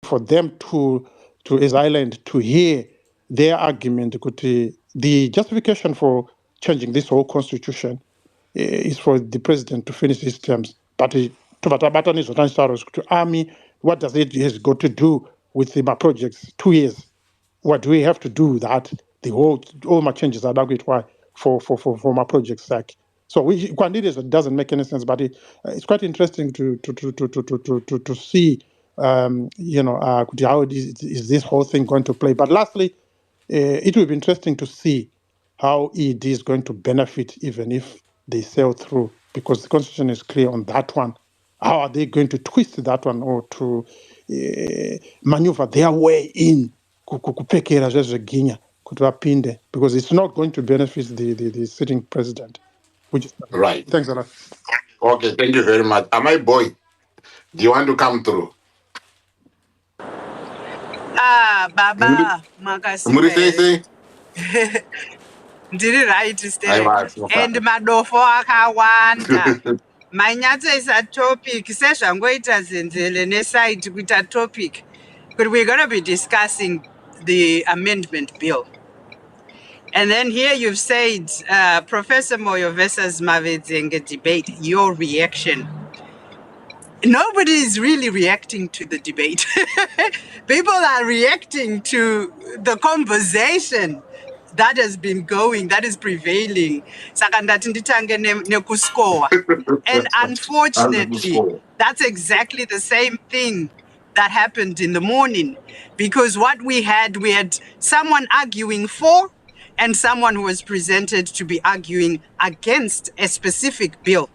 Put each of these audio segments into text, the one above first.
for them to as Ireland to hear their argument. The justification for changing this whole constitution is for the president to finish his terms. But to army, what does it has got to do with the projects? 2 years. What do we have to do that? All my changes are not why for my projects like. So it doesn't make any sense, but it's quite interesting to see how is this whole thing going to play. But lastly, it will be interesting to see how it is going to benefit even if they sail through, because the constitution is clear on that one. How are they going to twist that one or to maneuver their way in kupekera zvezveginya kuti vapinde, because it's not going to benefit the sitting president. Right. Thanks a lot. Okay, thank you very much. My boy, do you want to come through? Baba, Makasi. Ndiri right stay. And madofo akawanda. Manyatsa is a topic. Sezvangoita zenzele neside kuita topic. But we're going to be discussing the amendment bill. And then here you've said, Professor Moyo versus Mavedzenge debate, your reaction. Nobody is really reacting to the debate. People are reacting to the conversation that has been going, that is prevailing. And unfortunately, that's exactly the same thing that happened in the morning. Because what we had someone arguing for and someone who was presented to be arguing against a specific bill.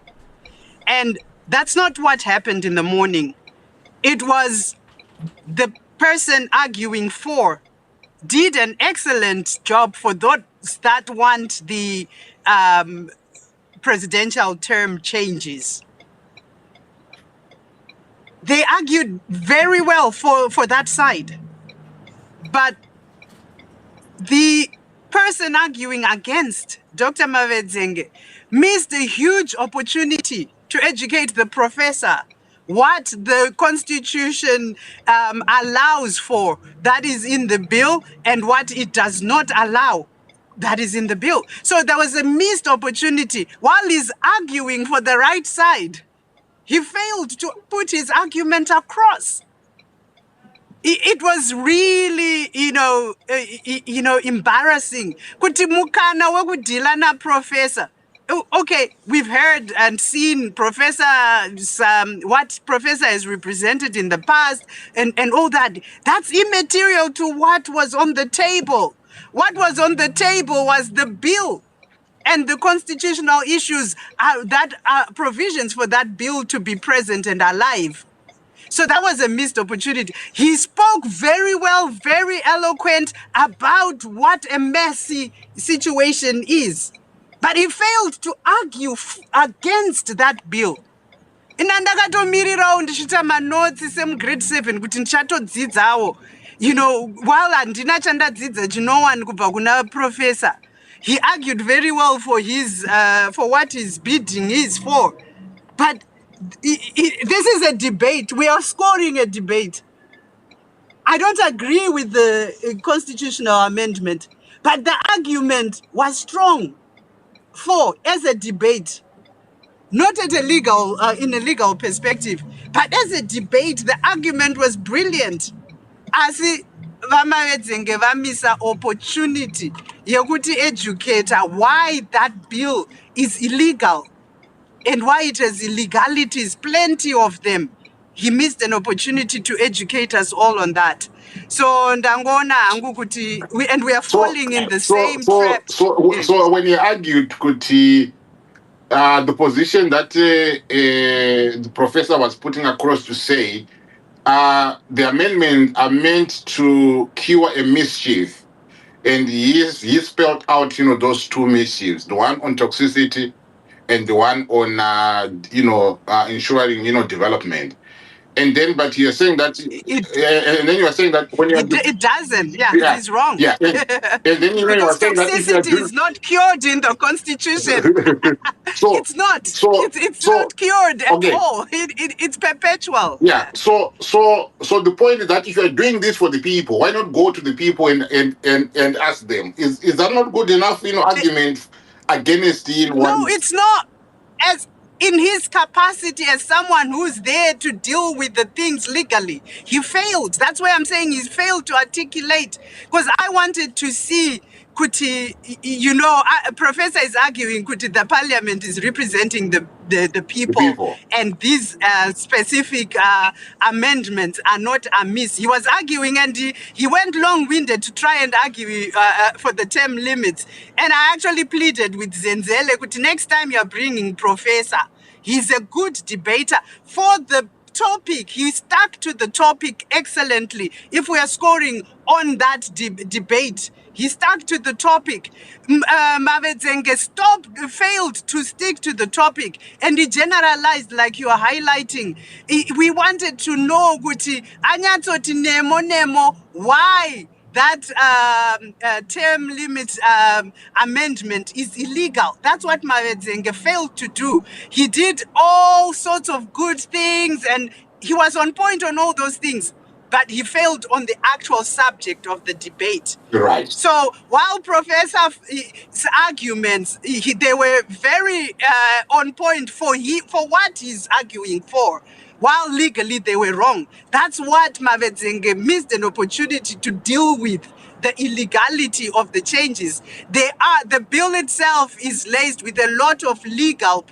And that's not what happened in the morning. It was the person arguing for did an excellent job for those that want the presidential term changes. They argued very well for that side. But the person arguing against Dr. Mavedzenge missed a huge opportunity to educate the professor what the Constitution allows for that is in the bill and what it does not allow that is in the bill. So there was a missed opportunity. While he's arguing for the right side, he failed to put his argument across. It was really, embarrassing. Kuti mukana wekudila na professor. Okay, we've heard and seen what Professor has represented in the past and all that. That's immaterial to what was on the table. What was on the table was the bill and the constitutional issues that are provisions for that bill to be present and alive. So that was a missed opportunity. He spoke very well, very eloquent about what a messy situation is. But he failed to argue against that bill. Ndakatomirirawo ndichita manotsi grade 7 kuti ndichatodzidzawo. While handina chandadzidza chinowani kubva kuna professor, he argued very well for for what his bidding is for. But this is a debate. We are scoring a debate. I don't agree with the constitutional amendment, but the argument was strong as a debate, not at a legal, in a legal perspective, but as a debate, the argument was brilliant. Asi vamavedzenge vamisa opportunity yekuti educate why that bill is illegal and why it has illegalities, plenty of them. He missed an opportunity to educate us all on that. So ndangona hangu kuti we are falling in the same trap. So when he argued kuti the position that the professor was putting across to say the amendments are meant to cure a mischief, and he spelled out those two mischiefs, the one on toxicity and the one on ensuring development. And then, but you're saying that, and then you are saying that when you are it doesn't. Yeah, yeah, he's wrong. yeah, and then you Because are saying that if you are toxicity doing is not cured in the Constitution. so It's not. so It's so not cured at okay. all. It's perpetual. Yeah. So the point is that if you are doing this for the people, why not go to the people and ask them? Is that not good enough, argument against No, one it's not. As in his capacity as someone who's there to deal with the things legally, he failed. That's why I'm saying he's failed to articulate. Because I wanted to see, could he, Professor is arguing, could the parliament is representing the the people, people? and these specific amendments are not amiss. He was arguing, and he went long-winded to try and argue for the term limits. And I actually pleaded with Zenzele, kuti next time you're bringing Professor, he's a good debater for the topic. He stuck to the topic excellently. If we are scoring on that debate, he stuck to the topic. Mavedzenge failed to stick to the topic, and he generalized like you are highlighting. We wanted to know, Guti, anyatsoti nemo, why that term limit amendment is illegal. That's what Mavedzenge failed to do. He did all sorts of good things, and he was on point on all those things, but he failed on the actual subject of the debate. Right. So while Professor's arguments, they were very on point for what he's arguing for, while legally they were wrong. That's what Mavedzenge missed an opportunity to deal with. The illegality of the changes. The bill itself is laced with a lot of legal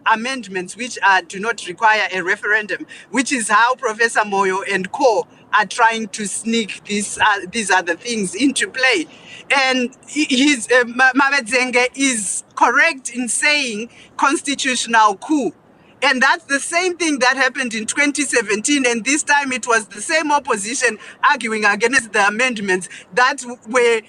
amendments which do not require a referendum, which is how Professor Moyo and co are trying to sneak these other things into play. And Mavedzenge is correct in saying constitutional coup. And that's the same thing that happened in 2017. And this time it was the same opposition arguing against the amendments that were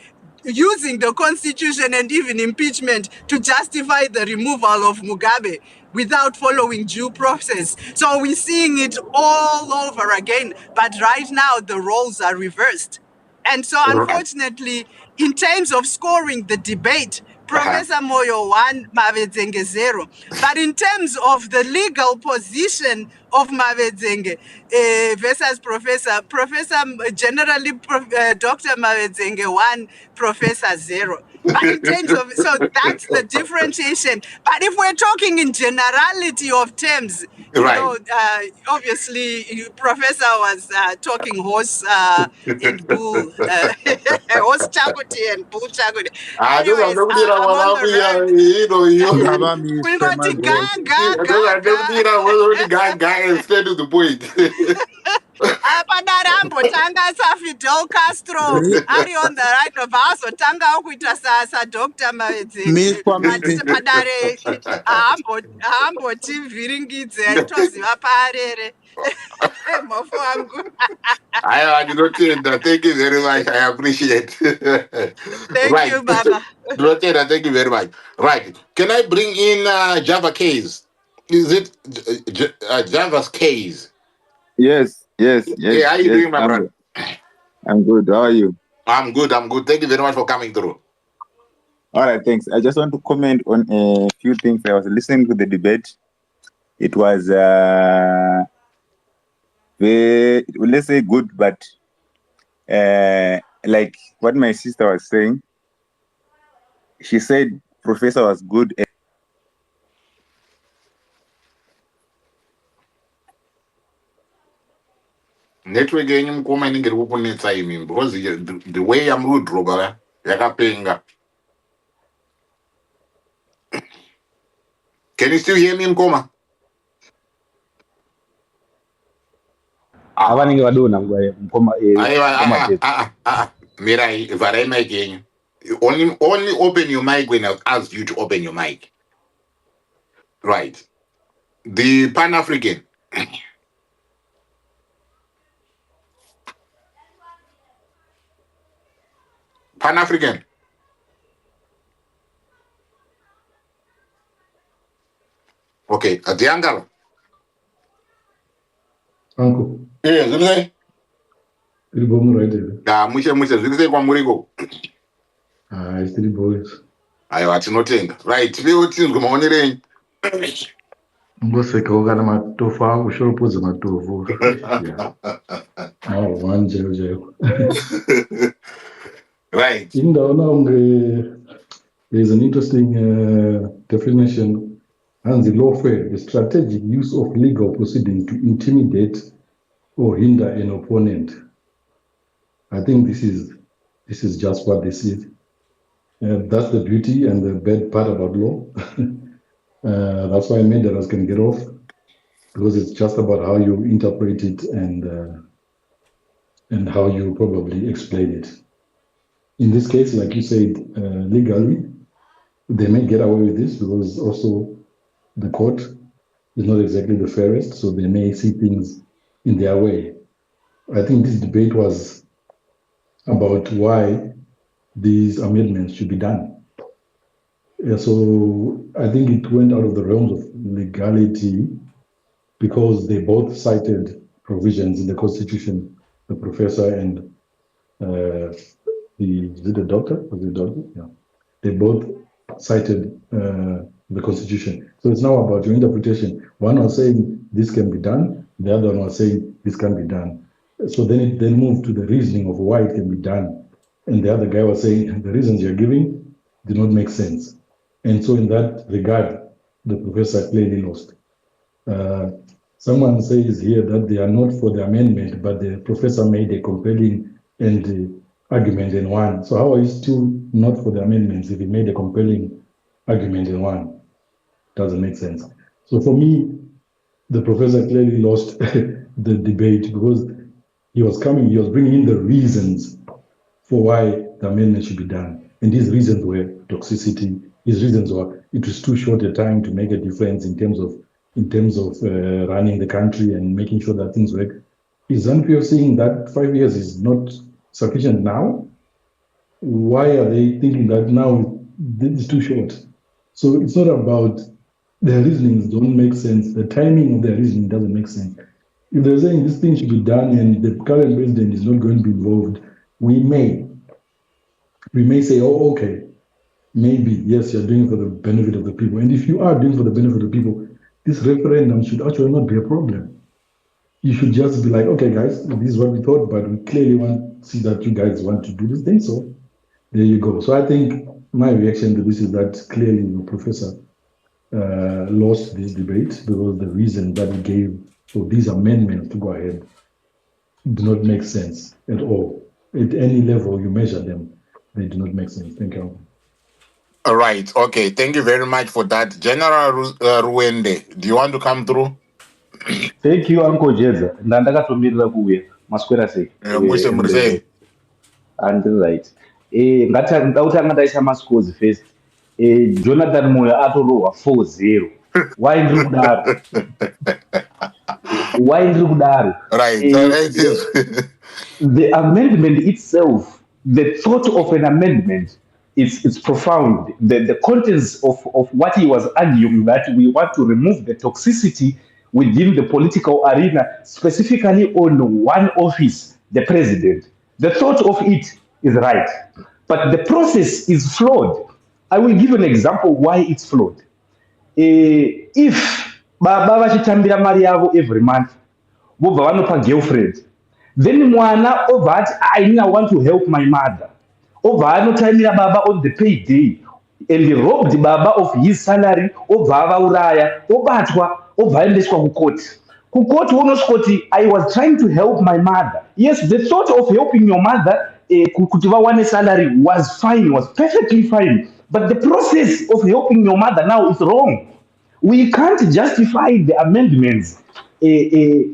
using the constitution and even impeachment to justify the removal of Mugabe without following due process. So we're seeing it all over again. But right now, the roles are reversed. And so, Right. unfortunately, in terms of scoring the debate, Uh-huh. Professor Moyo won, Mavedzenge 0. But in terms of the legal position of Mavedzenge versus Professor generally, Dr. Mavedzenge won, Professor 0. But in terms of, so that's the differentiation. But if we're talking in generality of terms, Right. Obviously, Professor was talking horse and bull, horse chakuti and bull chakuti. I don't Anyways, know, I'm on the road. Ngaba We're Mr. going to ga, Magoti. ga, ga, guy and straight to the point. Padarambo tanga sa Fidel Castro, Ari on the right of us, or tanga okuita sa Dr. Mavedzenge. But padare, hambo tivhiringidze, toziva parere. Mofu wangu. I did not say that. Thank you very much. I appreciate. Thank Right. you, Baba. Rotera, thank you very much. Right. Can I bring in Java case? Is it Java's case? Yes, yes, Hey, yes, how you yes. doing, my brother? I'm good. How are you? I'm good. I'm good. Thank you very much for coming through. All right, thanks. I just want to comment on a few things. I was listening to the debate. It was very, let's say, good, but like what my sister was saying, she said Professor was good. Network yenyu mukoma inenge iri kukunetsa imi because the way I'm rude roba yakapenga. Can you still hear me, Mkoma? Abaningi baduna mkoma Mirai, varai mic yenyu. Only open your mic when I've asked you to open your mic. Right. The Pan-African. Pan-African. Okay. Adiangala. Uncle. Yes, okay. Right. Mushe zvikusei kwamuriko. It's 3 boys. Aiwa tinotenga. Right, leo tinzwe maonero enyu. Ngoseka kana matofu akushopodza matofu. Yeah. One jail. Right. There's an interesting definition. And the lawfare, the strategic use of legal proceedings to intimidate or hinder an opponent. I think this is just what this is. That's the beauty and the bad part about law. That's why murderers can get off, because it's just about how you interpret it and how you probably explain it. In this case, like you said, legally, they may get away with this because also the court is not exactly the fairest, so they may see things in their way. I think this debate was about why these amendments should be done. So I think it went out of the realms of legality because they both cited provisions in the Constitution, the professor and the doctor? Was it doctor? Yeah. They both cited the Constitution. So it's now about your interpretation. One was saying this can be done, the other one was saying this can be done. So then it moved to the reasoning of why it can be done. And the other guy was saying the reasons you're giving do not make sense. And so in that regard, the professor clearly lost. Someone says here that they are not for the amendment, but the professor made a compelling argument in one. So how are you still not for the amendments if he made a compelling argument in one? Doesn't make sense. So for me, the professor clearly lost the debate because he was bringing in the reasons for why the amendment should be done. And these reasons were toxicity. His reasons were it was too short a time to make a difference in terms of running the country and making sure that things work. Is ZANU-PF saying that 5 years is not sufficient now? Why are they thinking that now it's too short? So it's not about their reasonings don't make sense. The timing of their reasoning doesn't make sense. If they're saying this thing should be done and the current president is not going to be involved, we may say, oh, okay, maybe, yes, you're doing it for the benefit of the people. And if you are doing it for the benefit of the people, this referendum should actually not be a problem. You should just be like, okay, guys, this is what we thought, but we clearly want to see that you guys want to do this thing. So there you go. So I think my reaction to this is that clearly the professor lost this debate because the reason that he gave for these amendments to go ahead do not make sense at all. At any level you measure them, they do not make sense. Thank you. All right. Okay. Thank you very much for that. General Ruende, do you want to come through? Thank you, Uncle Jeza. Ndandakatumira kuuya maswera sei. Mushe murisei. And right. Ngautanga ndaisa mascores first. Jonathan Moyo atorohwa 4-0. Why ndiri kudaro? Right. The amendment itself, the thought of an amendment, it's profound. The contents of what he was arguing, that we want to remove the toxicity within the political arena, specifically on one office, the president. The thought of it is right, but the process is flawed. I will give an example why it's flawed. If baba vachitambira mari yavo every month, vobva vanopa girlfriend, then mwana obva ati I want to help my mother, obva anotaimira baba on the payday and he robbed baba of his salary, obva avauraya, obatwa, obva aendeswa kukoti. Kukoti unosvika I was trying to help my mother. Yes, the thought of helping your mother kuti vawane salary was fine, was perfectly fine, but the process of helping your mother now is wrong. We can't justify the amendments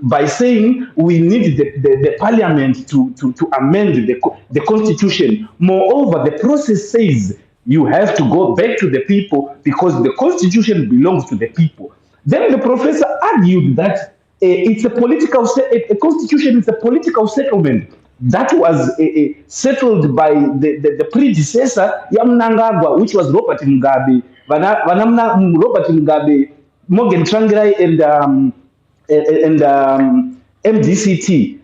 by saying we need the parliament to amend the constitution. Moreover, the process says you have to go back to the people because the constitution belongs to the people. Then the professor argued that it's a constitution is a political settlement that was settled by the predecessor Mnangagwa, which was Robert Mugabe. Robert Mugabe, Morgan Tsvangirai, and MDCT,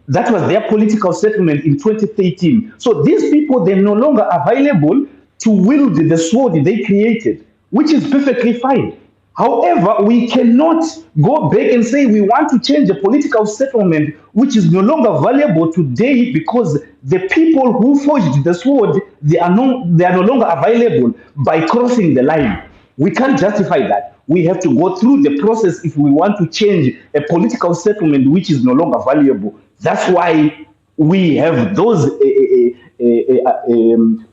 that was their political settlement in 2013. So these people, they're no longer available to wield the sword they created, which is perfectly fine. However, we cannot go back and say we want to change a political settlement which is no longer valuable today because the people who forged the sword, they are no longer available by crossing the line. We can't justify that. We have to go through the process if we want to change a political settlement which is no longer valuable. That's why we have those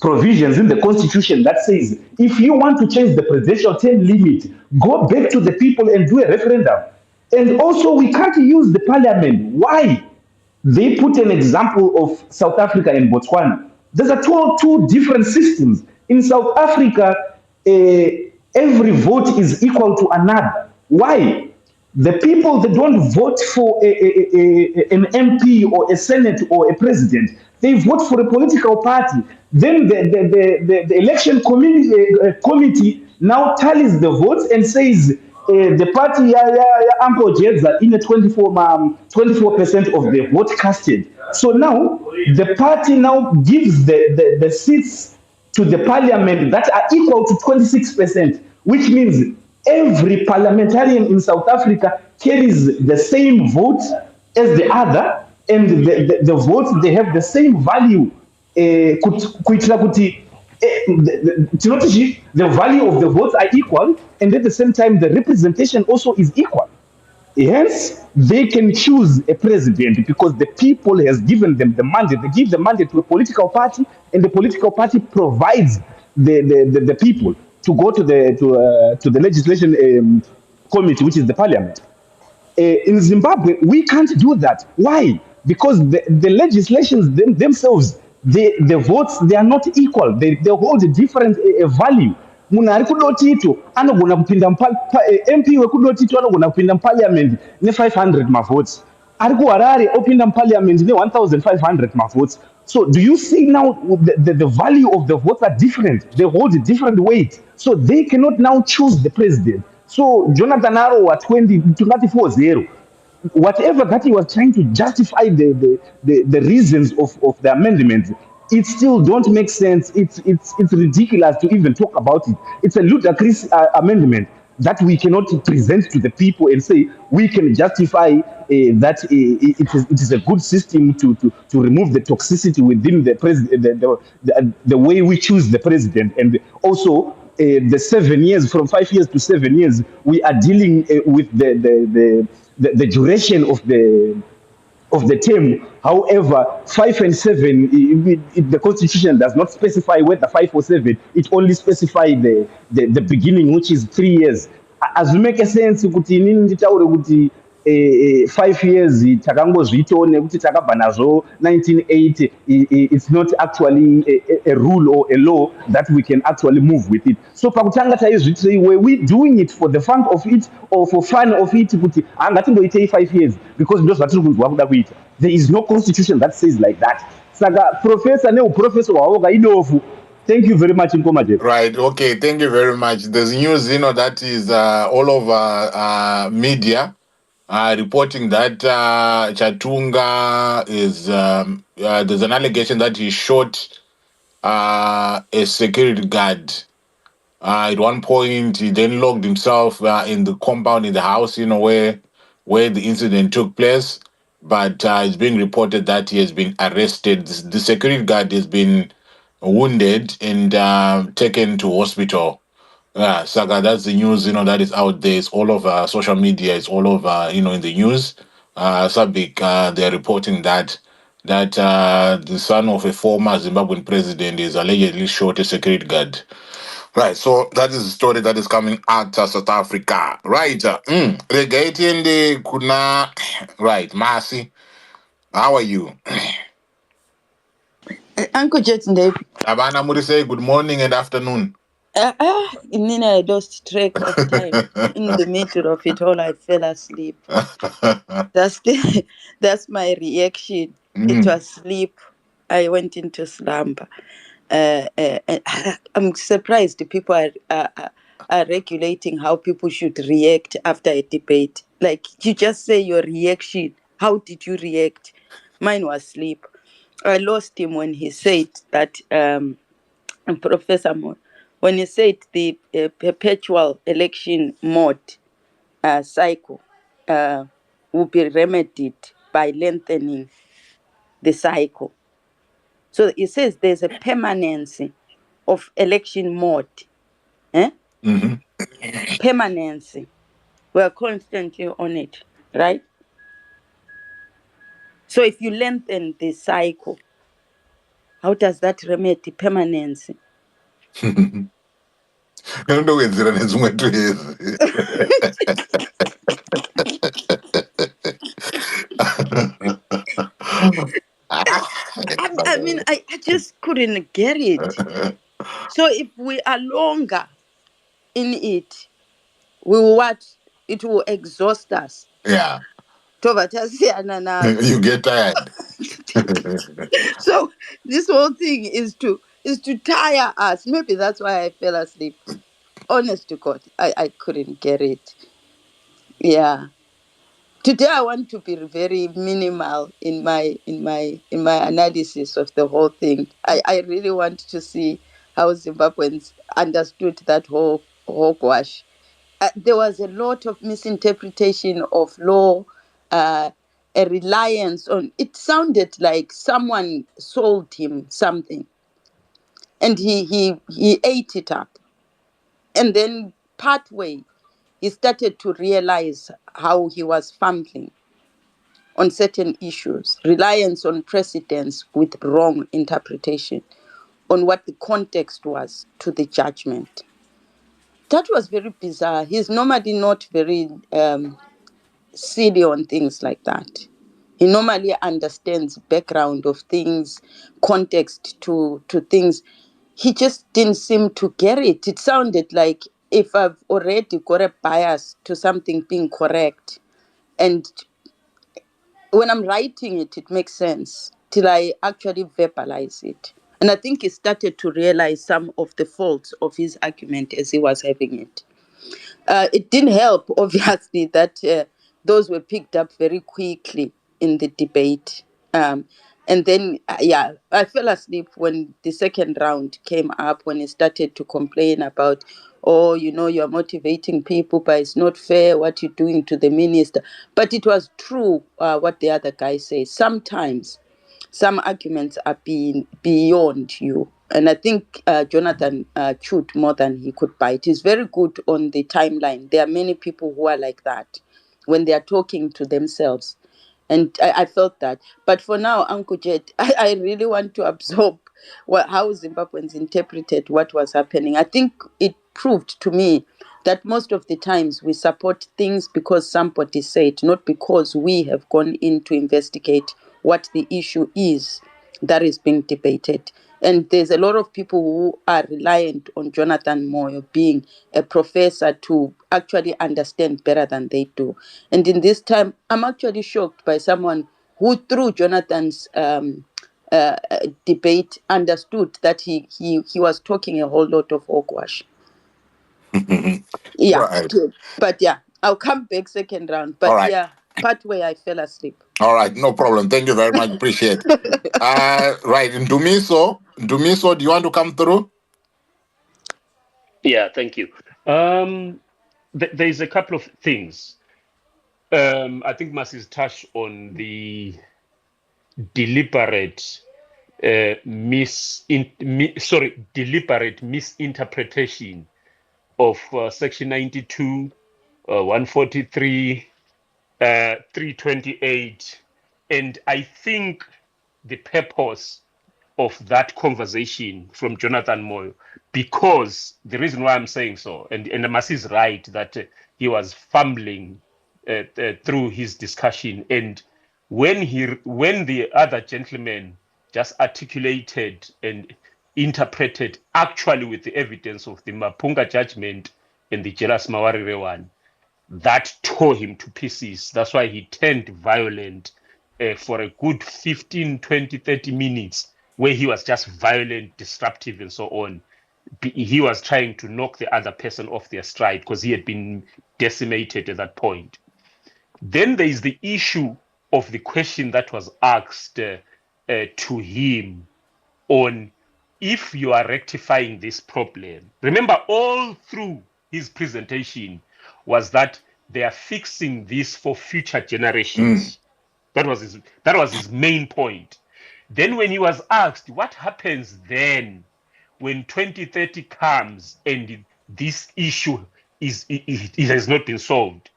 provisions in the constitution that says if you want to change the presidential term limit, go back to the people and do a referendum. And also, we can't use the parliament. Why? They put an example of South Africa and Botswana. There's a two different systems. In South Africa, every vote is equal to another. Why? The people that don't vote for an MP or a Senate or a president, they vote for a political party. Then the election committee now tallies the votes and says the party Uncle Jedza in a 24% of the vote casted. So now the party now gives the seats to the parliament that are equal to 26%, which means every parliamentarian in South Africa carries the same vote as the other, and the votes, they have the same value. Kuitira kuti the value of the votes are equal, and at the same time, the representation also is equal. Hence, they can choose a president because the people has given them the mandate. They give the mandate to a political party, and the political party provides the people to go to the legislation committee, which is the parliament. In Zimbabwe, we can't do that. Why? Because the legislations themselves, the votes, they are not equal. They hold a different value. Munhu ari kudotito anogona kupinda MP wekudotito anogona kupinda muparliament ne500 mavotes. Ari kuHarare opinda muparliament ne1500 mavotes. So do you see now the value of the votes are different? They hold a different weight. So they cannot now choose the president. So Jonathan Arrow at 24-0, whatever that he was trying to justify the reasons of the amendment, it still don't make sense. It's ridiculous to even talk about it. It's a ludicrous amendment that we cannot present to the people and say we can justify that it is a good system to remove the toxicity within the president, the way we choose the president, and also the 7 years, from 5 years to 7 years, we are dealing with the duration of the term. However, 5 and 7, the constitution does not specify whether 5 or 7. It only specifies the beginning, which is 3 years. As we make a sense, kuti inini nditaure kuti 5 years takangozvitawo nekuti takabva nazvo 1980, it's not actually a rule or a law that we can actually move with it. So pakutanga taizviti, were we doing it for the fun of it or for fun of it, kuti ngatingoitei 5 years because ndozvatiri kunzwa kuda kuita. There is no constitution that says like that. Saka professor neuprofessor hwavo kaidofu. Thank you very much, Nkomaje. Right. Okay. Thank you very much. There's news, that is all over media reporting that Chatunga is there's an allegation that he shot a security guard. At one point, he then locked himself in the compound in the house, where the incident took place. But it's being reported that he has been arrested. The security guard has been wounded and taken to hospital. Saga, that's the news, that is out there. It's all over social media. It's all over, in the news. Sabik, they're reporting that the son of a former Zimbabwean president is allegedly shot a security guard. Right, so that is the story that is coming out of South Africa. Right, Regating the Kuna. Right, Marcy, how are you? Uncle Jetson, Abana Muri say good morning and afternoon. and then I lost track of time. In the middle of it all, I fell asleep. That's my reaction. It was sleep. I went into slumber. I'm surprised people are regulating how people should react after a debate. Like, you just say your reaction. How did you react? Mine was sleep. I lost him when he said that, Professor Moore, when he said the perpetual election mode cycle will be remedied by lengthening the cycle. So it says there's a permanency of election mode. Eh? Mm-hmm. Permanency. We're constantly on it, right? So if you lengthen the cycle, how does that remedy permanency? Ndowedzera nedzimwe twezi. I mean, I just couldn't get it. So if we are longer in it, we will what? It will exhaust us. Yeah, Tovatasiana nazo. you get tired. So this whole thing is to tire us. Maybe that's why I fell asleep. Honest to God, I couldn't get it. Yeah. Today I want to be very minimal in my analysis of the whole thing. I really want to see how Zimbabweans understood that whole hogwash. There was a lot of misinterpretation of law, a reliance on. It sounded like someone sold him something, and he ate it up, and then partway he started to realize how he was fumbling on certain issues, reliance on precedents with wrong interpretation, on what the context was to the judgment. That was very bizarre. He's normally not very silly on things like that. He normally understands background of things, context to things. He just didn't seem to get it. It sounded like if I've already got a bias to something being correct, and when I'm writing it, it makes sense till I actually verbalize it. And I think he started to realize some of the faults of his argument as he was having it. It didn't help, obviously, that those were picked up very quickly in the debate. And then, yeah, I fell asleep when the second round came up, when he started to complain about, oh, you're motivating people, but it's not fair what you're doing to the minister. But it was true what the other guy says. Sometimes some arguments are being beyond you. And I think Jonathan chewed more than he could bite. He's very good on the timeline. There are many people who are like that when they are talking to themselves. And I felt that. But for now, Uncle Jet, I really want to absorb how Zimbabweans interpreted what was happening. I think it proved to me that most of the times we support things because somebody said, not because we have gone in to investigate what the issue is that is being debated. And there's a lot of people who are reliant on Jonathan Moyo being a professor to actually understand better than they do. And in this time, I'm actually shocked by someone who, through Jonathan's debate, understood that he was talking a whole lot of hogwash. Yeah, Right. but yeah, I'll come back second round. But All right. yeah, part where I fell asleep. All right, no problem. Thank you very much. Appreciate. Right, Dumiso, do you want to come through? Yeah, thank you. There's a couple of things. I think Masis touched on the deliberate deliberate misinterpretation of Section 92, 143, 328, and I think the purpose of that conversation from Jonathan Moyo, because the reason why I'm saying so, and Masi is right that he was fumbling through his discussion, and when the other gentleman just articulated and interpreted actually with the evidence of the Mapunga judgment and the Jelas Mawarire one, that tore him to pieces. That's why he turned violent for a good 15, 20, 30 minutes, where he was just violent, disruptive, and so on. He was trying to knock the other person off their stride because he had been decimated at that point. Then there is the issue of the question that was asked to him on if you are rectifying this problem. Remember, all through his presentation was that they are fixing this for future generations. That was his main point. Then when he was asked what happens then when 2030 comes and this issue it has not been solved,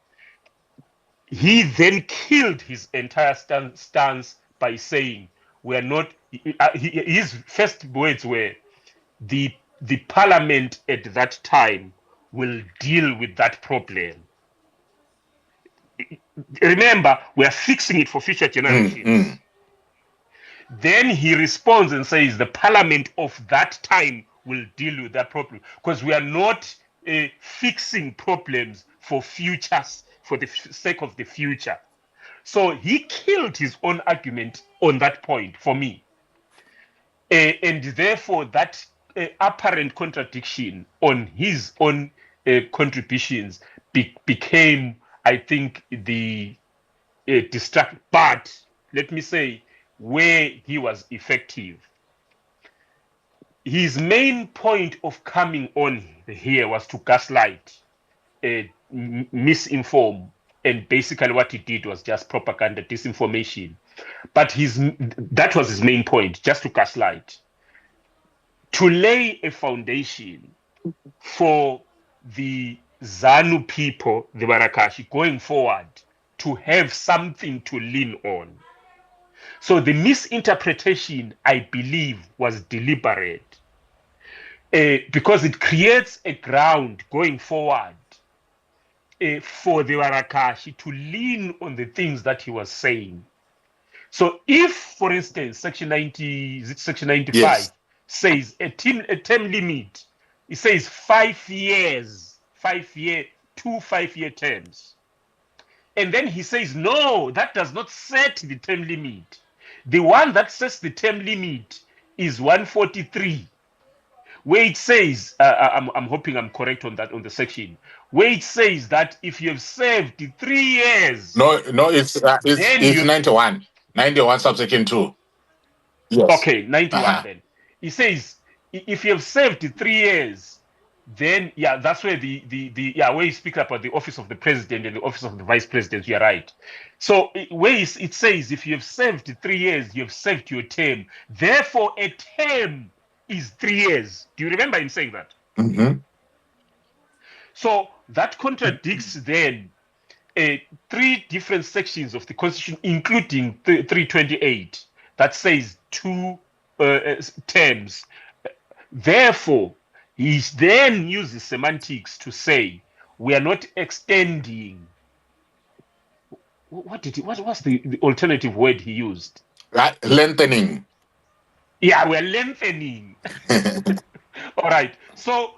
he then killed his entire stance by saying, we are not, his first words were, the parliament at that time will deal with that problem. Remember, we are fixing it for future generations. Then he responds and says the parliament of that time will deal with that problem, because we are not fixing problems for futures, for the sake of the future. So he killed his own argument on that point for me. And therefore, that apparent contradiction on his own contributions became, I think, the distract. But let me say where he was effective. His main point of coming on here was to gaslight, misinform, and basically what he did was just propaganda, disinformation. But that was his main point, just to gaslight, to lay a foundation for the ZANU people, the Barakashi, going forward, to have something to lean on. So the misinterpretation, I believe, was deliberate, because it creates a ground going forward for the Warakashi to lean on the things that he was saying. So if, for instance, Section 95 says a term limit, it says 5 years, 2 5-year terms. And then he says, no, that does not set the term limit. The one that sets the term limit is 143, where it says, I'm hoping I'm correct on that, on the section, where it says that if you have served 3 years. No, it's 91. 91 subsection 2. Yes. Okay, 91 then. It says if you have served 3 years, then that's where where you speak about the office of the president and the office of the vice president. You're right. So where it says if you have served 3 years, you have served your term. Therefore, a term is 3 years. Do you remember him saying that? So that contradicts then 3 different sections of the Constitution, including 328, that says 2 terms. Therefore, he then uses semantics to say we are not extending. What was the alternative word he used? Lengthening. Yeah, we're lengthening. All right. So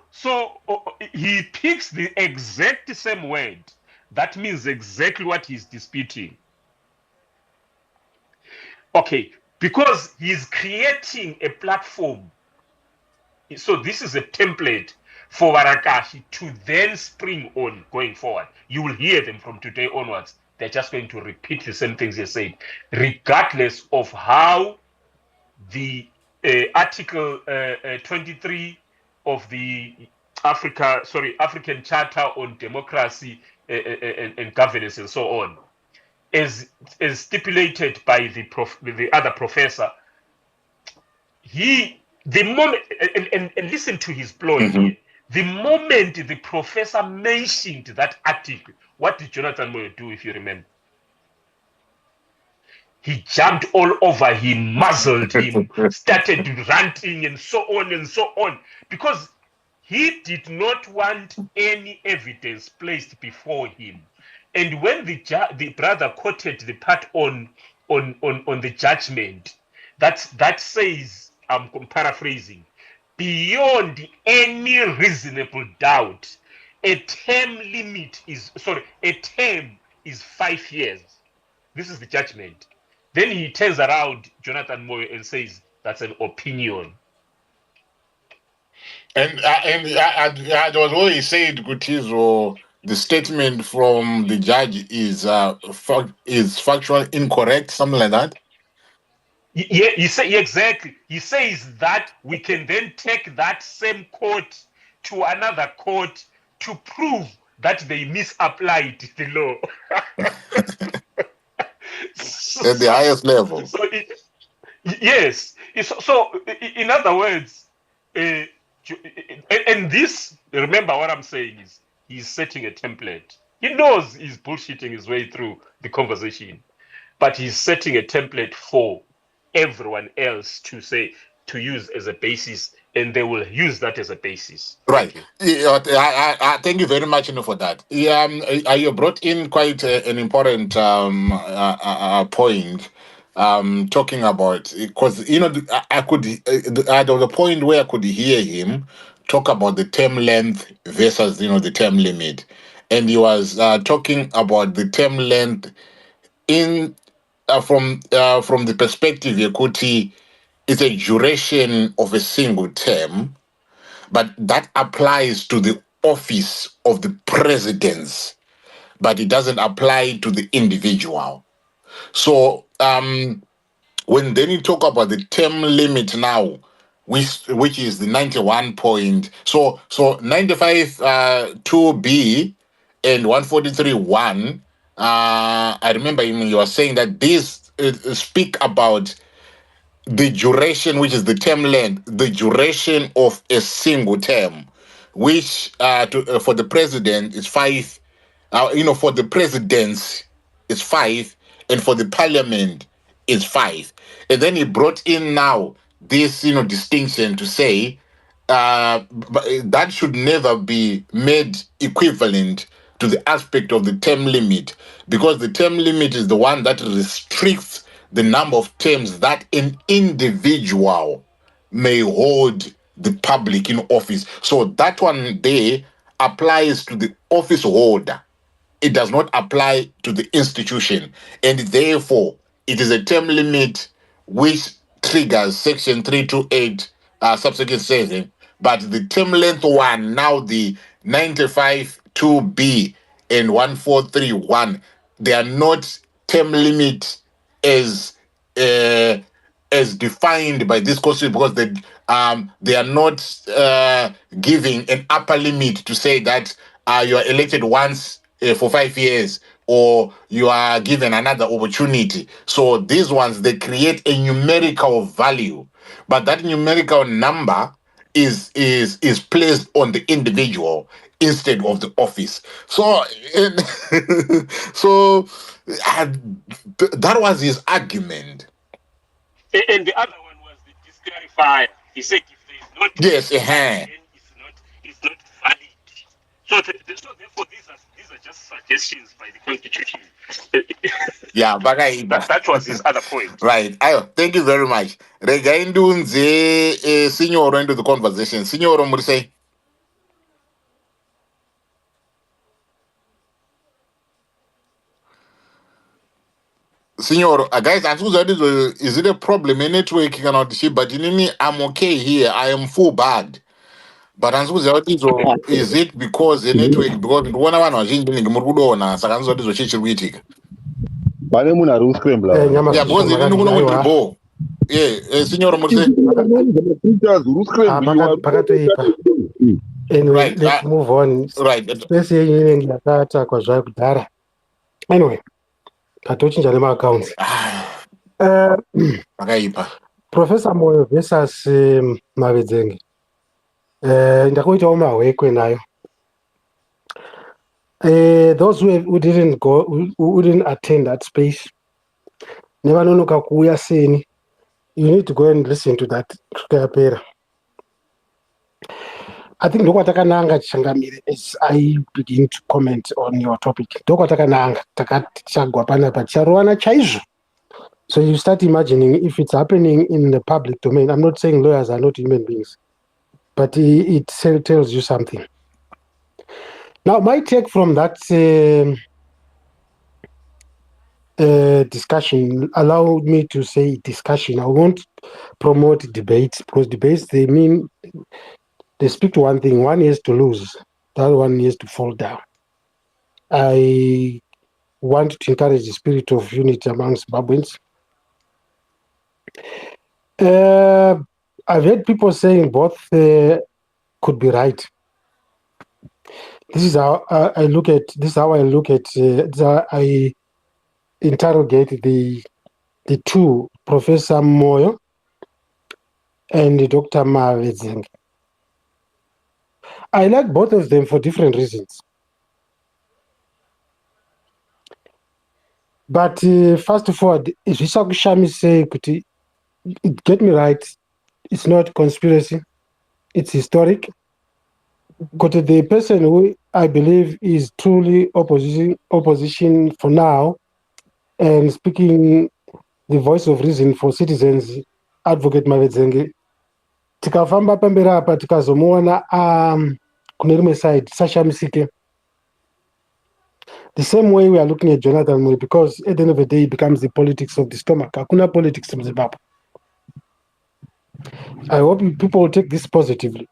he picks the exact same word. That means exactly what he's disputing. Okay, because he's creating a platform. So this is a template for Warakashi to then spring on going forward. You will hear them from today onwards. They're just going to repeat the same things they said, regardless of how the Article 23 of the African Charter on Democracy and Governance and so on, as stipulated by the other professor. The moment, and listen to his ploy here. The moment the professor mentioned that article, what did Jonathan Moyo do, if you remember? He jumped all over him, muzzled him, started ranting and so on, because he did not want any evidence placed before him. And when the brother quoted the part on the judgment, that says, I'm paraphrasing, beyond any reasonable doubt, a term is 5 years. This is the judgment. Then he turns around, Jonathan Moyo, and says that's an opinion. And there was what he said, Gutizo, the statement from the judge is factual incorrect, something like that? Yeah, you say exactly. He says that we can then take that same court to another court to prove that they misapplied the law. At the highest level. Yes. So, in other words, and this, remember what I'm saying is, he's setting a template. He knows he's bullshitting his way through the conversation, but he's setting a template for everyone else to use as a basis, and they will use that as a basis. Right. I thank you very much, for that. You brought in quite an important point, talking about, because I could at the point where I could hear him talk about the term length versus the term limit, and he was talking about the term length in from the perspective Yakuti, it's a duration of a single term, but that applies to the office of the presidents, but it doesn't apply to the individual. So when then you talk about the term limit now, which is the 91 point, so 95 2B and 143 1. I remember you were saying that these speak about the duration, which is the term length, the duration of a single term, which for the president is 5. For the presidents is 5, and for the parliament is 5. And then he brought in now this distinction to say but that should never be made equivalent to the aspect of the term limit, because the term limit is the one that restricts the number of terms that an individual may hold the public in office. So that one there applies to the office holder. It does not apply to the institution, and therefore it is a term limit which triggers section 328 subsection 7. But the term length one, now the 95 2B and 1431, they are not term limit as defined by this constitution, because they are not giving an upper limit to say that you are elected once for 5 years, or you are given another opportunity. So these ones, they create a numerical value, but that numerical number is placed on the individual instead of the office. So so that was his argument. And the other one was the disqualifier. He said if there is not, yes, then it's not valid. So therefore, these are just suggestions by the constitution. Yeah, but that was his other point. Right. Thank you very much. Regaindunze Signoro into the conversation. Signoro Mursei. Signor, guys, is it a problem in network cannot see? But in me, I'm okay here. I am full bad. But is it because the network, because one was in the Murudona, Saganzo is a chichiwitic? Pane muna room scramble. Yeah, because they didn't know what to go. Yeah, Signor Mursei. Anyway, let's move on. Right. Anyway, katochinja nema accounts. Professor Moyo versus Mavedzenge. Ndakuitawo mahwekwe nayo. Those who didn't go, who didn't attend that space, nevanonoka kuuya seni, you need to go and listen to that. I think ndokwatakananga changamire as I begin to comment on your topic. Ndokwatakananga takachagwa panapa charowana chaizvo. So you start imagining if it's happening in the public domain. I'm not saying lawyers are not human beings, but it tells you something. Now, my take from that discussion allowed me to say discussion. I won't promote debates, because debates, they speak to one thing. One is to lose, the other one is to fall down. I want to encourage the spirit of unity among Zimbabweans. I've heard people saying both could be right. This is how I look at. This is how I look at. This is how I interrogate the two, Professor Moyo and Dr. Mavedzenge. I like both of them for different reasons. But first of all, say, get me right, it's not conspiracy, it's historic. But the person who I believe is truly opposition for now and speaking the voice of reason for citizens, Advocate Mavedzenge, tikafamba pamberi apa tikazomuona kune rimwe side sashamisike. The same way we are looking at Jonathan Moyo, because at the end of the day, it becomes the politics of the stomach. Hakuna politics in Zimbabwe. I hope people will take this positively.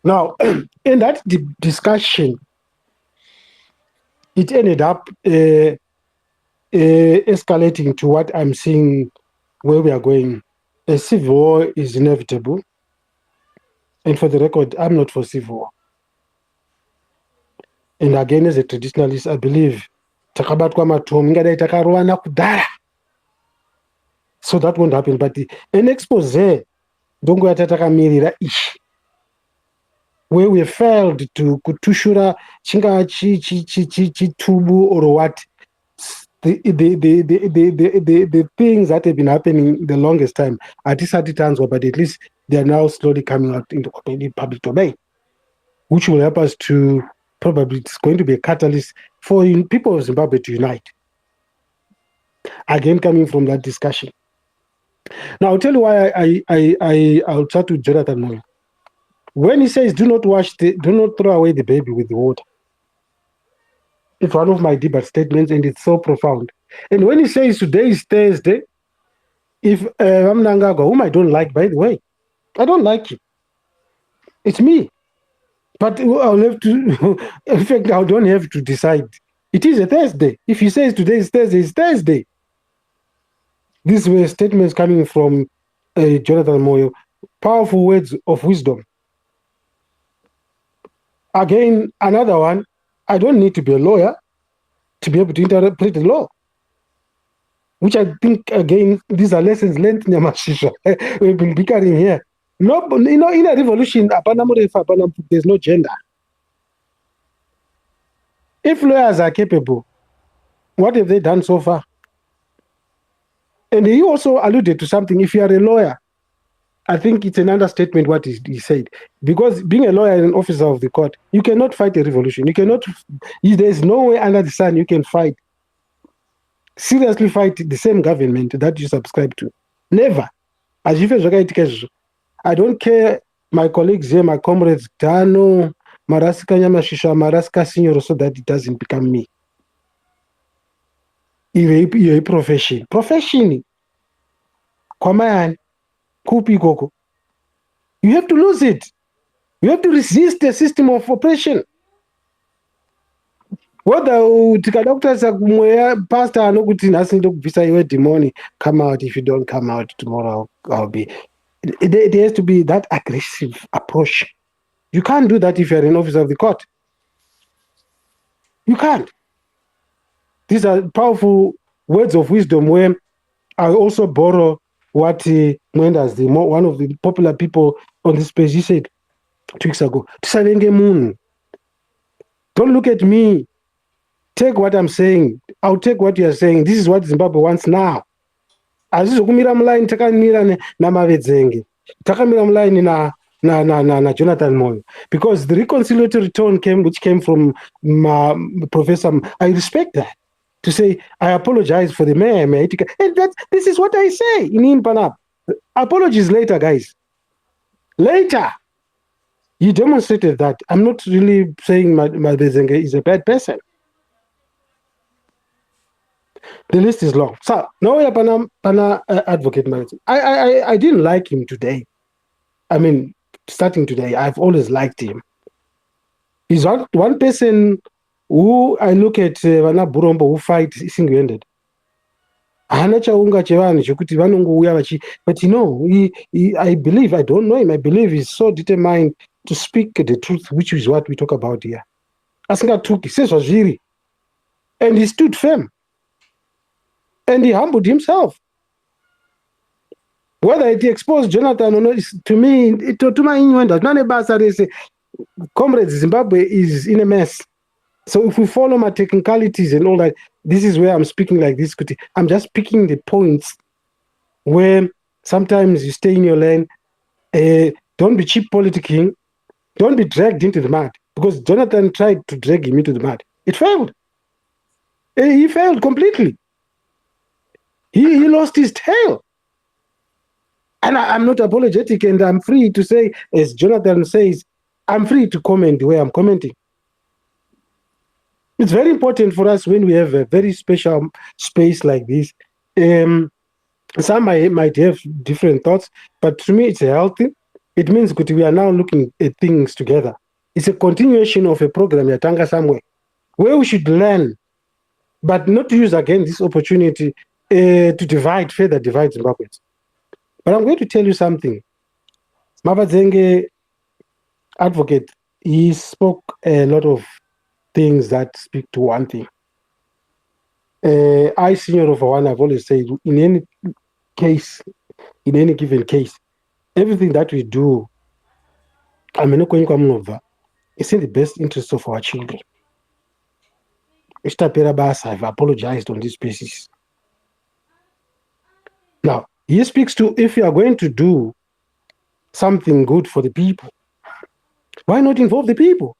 Now, in that discussion, it ended up escalating to what I'm seeing where we are going. A civil war is inevitable. And for the record, I'm not for civil war. And again, as a traditionalist, I believe so that won't happen. But an expose where we failed to kutushura chinga chitubu or what, the things that have been happening the longest time at times, but at least they are now slowly coming out into public domain, which will help us to, probably it's going to be a catalyst for people of Zimbabwe to unite. Again, coming from that discussion. Now, I'll tell you why I'll start with Jonathan Moyo. When he says, do not throw away the baby with the water. It's one of my debate statements, and it's so profound. And when he says today is Thursday, if Mnangagwa, whom I don't like, by the way, I don't like him. It's me. But I'll have to, in fact, I don't have to decide. It is a Thursday. If he says today is Thursday, it's Thursday. These were statements coming from Jonathan Moyo, powerful words of wisdom. Again, another one, I don't need to be a lawyer to be able to interpret the law, which I think, again, these are lessons learned in Yamashisha. We've been bickering here. No, in a revolution, there's no gender. If lawyers are capable, what have they done so far? And he also alluded to something. If you are a lawyer, I think it's an understatement what he said. Because being a lawyer and an officer of the court, you cannot fight a revolution. You cannot, there's no way under the sun you can seriously fight the same government that you subscribe to. Never. As if I don't care, my colleagues here, my comrades, Dano, Marasika Yamashisha, Marasika Senior, so that it doesn't become me. You're a profession. Profession. Come on. Kupi Koko. You have to lose it. You have to resist the system of oppression. Whether doctors pastor anokuti nothing to visa your demoni, come out. If you don't come out tomorrow, I'll be. There has to be that aggressive approach. You can't do that if you're an officer of the court. You can't. These are powerful words of wisdom where I also borrow what Mwendas, one of the popular people on this page, he said 2 weeks ago. Don't look at me. Take what I'm saying. I'll take what you're saying. This is what Zimbabwe wants now. Azizokumira mulaini takamira na Mavedzenge. Takamira mulaini na Jonathan Moyo. Because the reconciliatory tone which came from Professor, I respect that. To say, I apologize for the mayor. And this is what I say in Impanap. Apologies later, guys. Later. You demonstrated that. I'm not really saying Mavedzenge is a bad person. The list is long. So, now we are Pana Advocate Mavedzenge. I didn't like him today. I mean, starting today, I've always liked him. He's one person who I look at vana Burombo who fight single-handed. Hana chaunga chevanhu chekuti vanongouya vachi, but I believe, I don't know him, I believe he's so determined to speak the truth, which is what we talk about here. Asingatuki sezvazviri, and he stood firm, and he humbled himself. Whether it exposed Jonathan or not, to me, to my innuendo, none of us are comrades. Zimbabwe is in a mess. So if we follow my technicalities and all that, this is where I'm speaking like this. I'm just picking the points where sometimes you stay in your lane. Don't be cheap politicking. Don't be dragged into the mud, because Jonathan tried to drag him into the mud. It failed. He failed completely. He lost his tail. And I'm not apologetic, and I'm free to say, as Jonathan says, I'm free to comment the way I'm commenting. It's very important for us when we have a very special space like this. Some might have different thoughts, but to me it's healthy. It means that we are now looking at things together. It's a continuation of a program, Yatanga somewhere, where we should learn, but not to use again this opportunity to further divide Zimbabweans. But I'm going to tell you something. Mavedzenge, advocate, he spoke a lot of things that speak to one thing. I, senior of one, I've always said, in any case, in any given case, everything that we do, it's in the best interest of our children. I've apologized on this basis. Now, he speaks to, if you are going to do something good for the people, why not involve the people?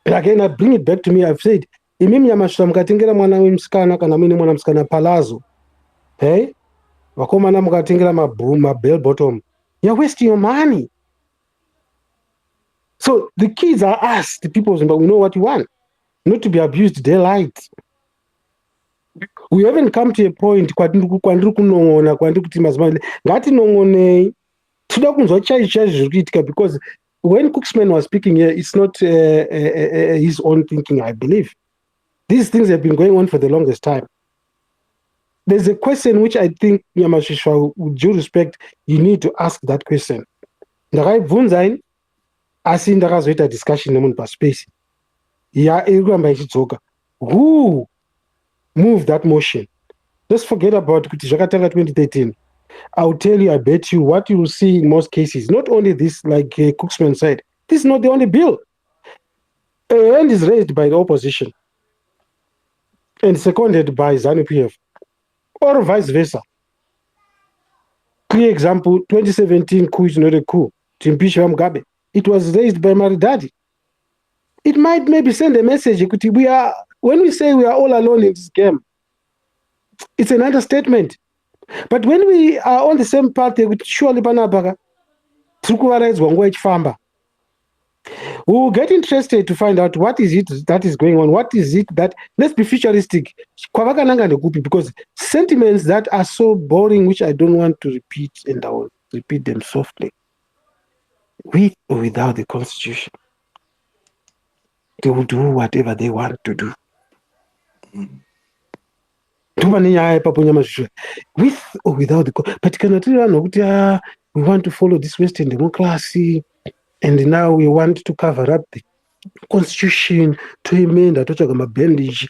And again, I bring it back to me. I've said, imimi yamashuta mukatengera mwana wemsikana kana muine mwana musikana palazzo, hey, vakomana mukatengera mabell bottom, you're wasting your money. So the kids are us, the people, but we know what we want, not to be abused daylight. We haven't come to a point kwandiri kunong'ona kwandiri kuti mazimai ngatinong'onei toda kunzwa chaizvo zviri kuitika, because when Cooksman was speaking here, it's not his own thinking, I believe. These things have been going on for the longest time. There's a question which I think, Nyamashishwa, with due respect, you need to ask that question. Ndakaibvunza asi ndakazoita discussion nemunhu paspace. Iri kuramba ichidzoka. Who moved that motion? Let's forget about kuti zvakatanga 2013. I'll tell you, I bet you, what you will see in most cases, not only this, like Cooksman said, this is not the only bill. A hand is raised by the opposition and seconded by ZANU-PF, or vice versa. Clear example, 2017 coup is not a coup to impeach Mnangagwa. It was raised by Maridadi. It might maybe send a message, when we say we are all alone in this game, it's an understatement. But when we are on the same path, surely we will get interested to find out what is it that is going on. What is it that, let's be futuristic, because sentiments that are so boring, which I don't want to repeat, and I will repeat them softly. With or without the constitution, they will do whatever they want to do. With or without the, but we want to follow this Western democracy, and now we want to cover up the constitution, to amend bandage,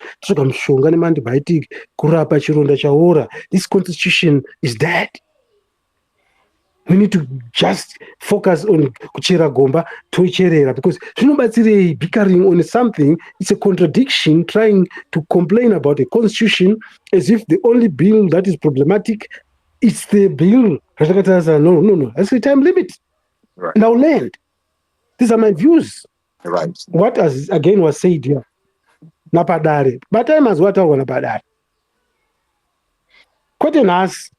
this constitution is dead. We need to just focus on kuchera gomba toicherera, because bickering on something, it's a contradiction, trying to complain about a constitution as if the only bill that is problematic is the bill. No. That's the time limit. Right. Now land. These are my views. Right. What again was said here. Napadare. But I must what I want about Quite an ass.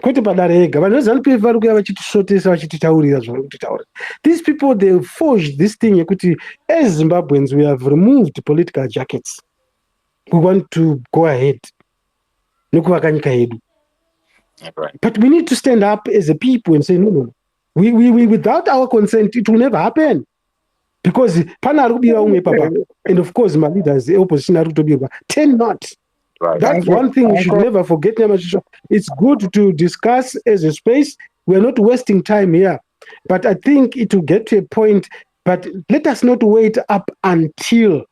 These people, they forged this thing. As Zimbabweans, we have removed political jackets. We want to go ahead. Right. But we need to stand up as a people and say, no. We without our consent, it will never happen. because pana ari kubira umwe papa, and of course my leaders, the opposition ari kutobirwa, tend not. Right. That's one thing we should never forget. It's good to discuss as a space. We're not wasting time here. But I think it will get to a point, but let us not wait up until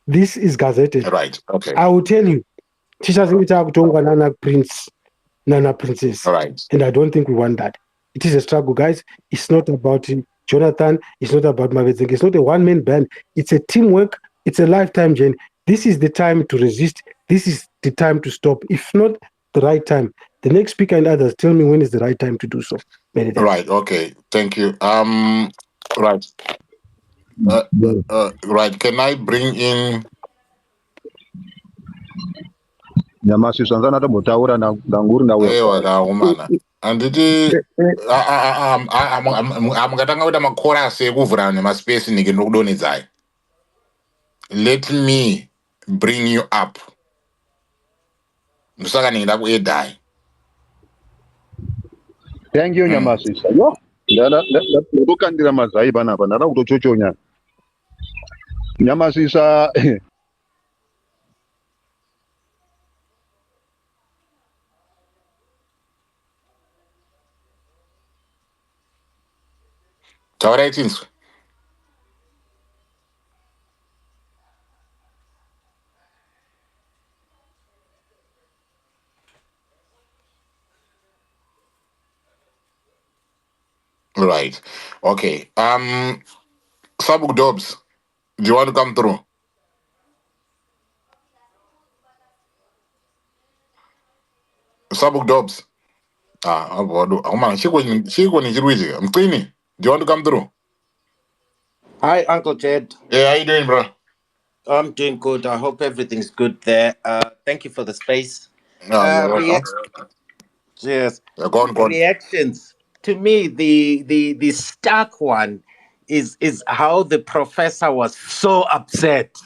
this is gazetted. Right. Okay. I will tell you, tichazingita kutongwa nana princess. All right. And I don't think we want that. It is a struggle, guys. It's not about Jonathan. It's not about Mavedzenge. It's not a one-man band. It's a teamwork. It's a lifetime journey. This is the time to resist. This is the time to stop. If not the right time, the next speaker and others tell me when is the right time to do so. Many thanks. Right. Okay. Thank you. Right. Right. Can I bring in? Nyamasi sanzana tabotaura na nguri na wewe kaumana anditi amukatanga kuita makorasi ekuvhura nemaspace nike ndokudonedzai. Let me bring you up. Ndosaka ndingida kuedhai. Thank you Nyamasisa. Yo, ndakandira mazai panapa ndada kutochochonya. Nyamasisa Taurai tinzwe. Right. Okay. Sabuk Dobbs, do you want to come through? Sabuk Dobbs. Mcini, do you want to come through? Hi, Uncle Jed. Yeah, how you doing, bro? I'm doing good. I hope everything's good there. Thank you for the space. Yes. Go on. Reactions. To me, the stark one is how the professor was so upset.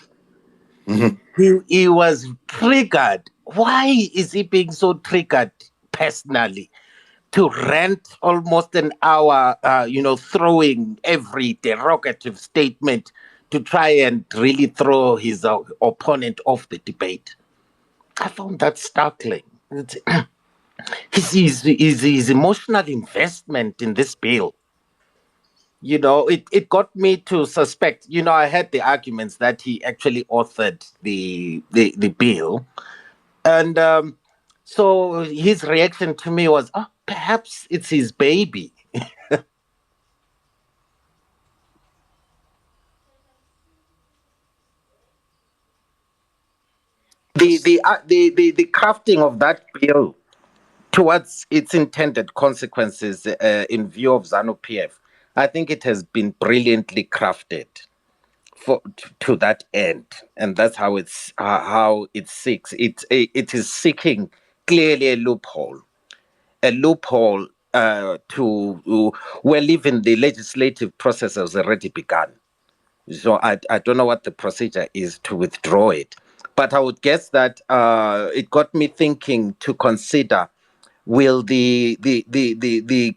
Mm-hmm. He was triggered. Why is he being so triggered personally? To rant almost an hour, throwing every derogative statement to try and really throw his opponent off the debate. I found that startling. His emotional investment in this bill, it got me to suspect, I had the arguments that he actually authored the bill. And so his reaction to me was, perhaps it's his baby. The crafting of that bill towards its intended consequences in view of ZANU-PF, I think it has been brilliantly crafted to that end, and that's how it seeks. It is seeking clearly a loophole to where even the legislative process has already begun. So I don't know what the procedure is to withdraw it, but I would guess that it got me thinking to consider: will the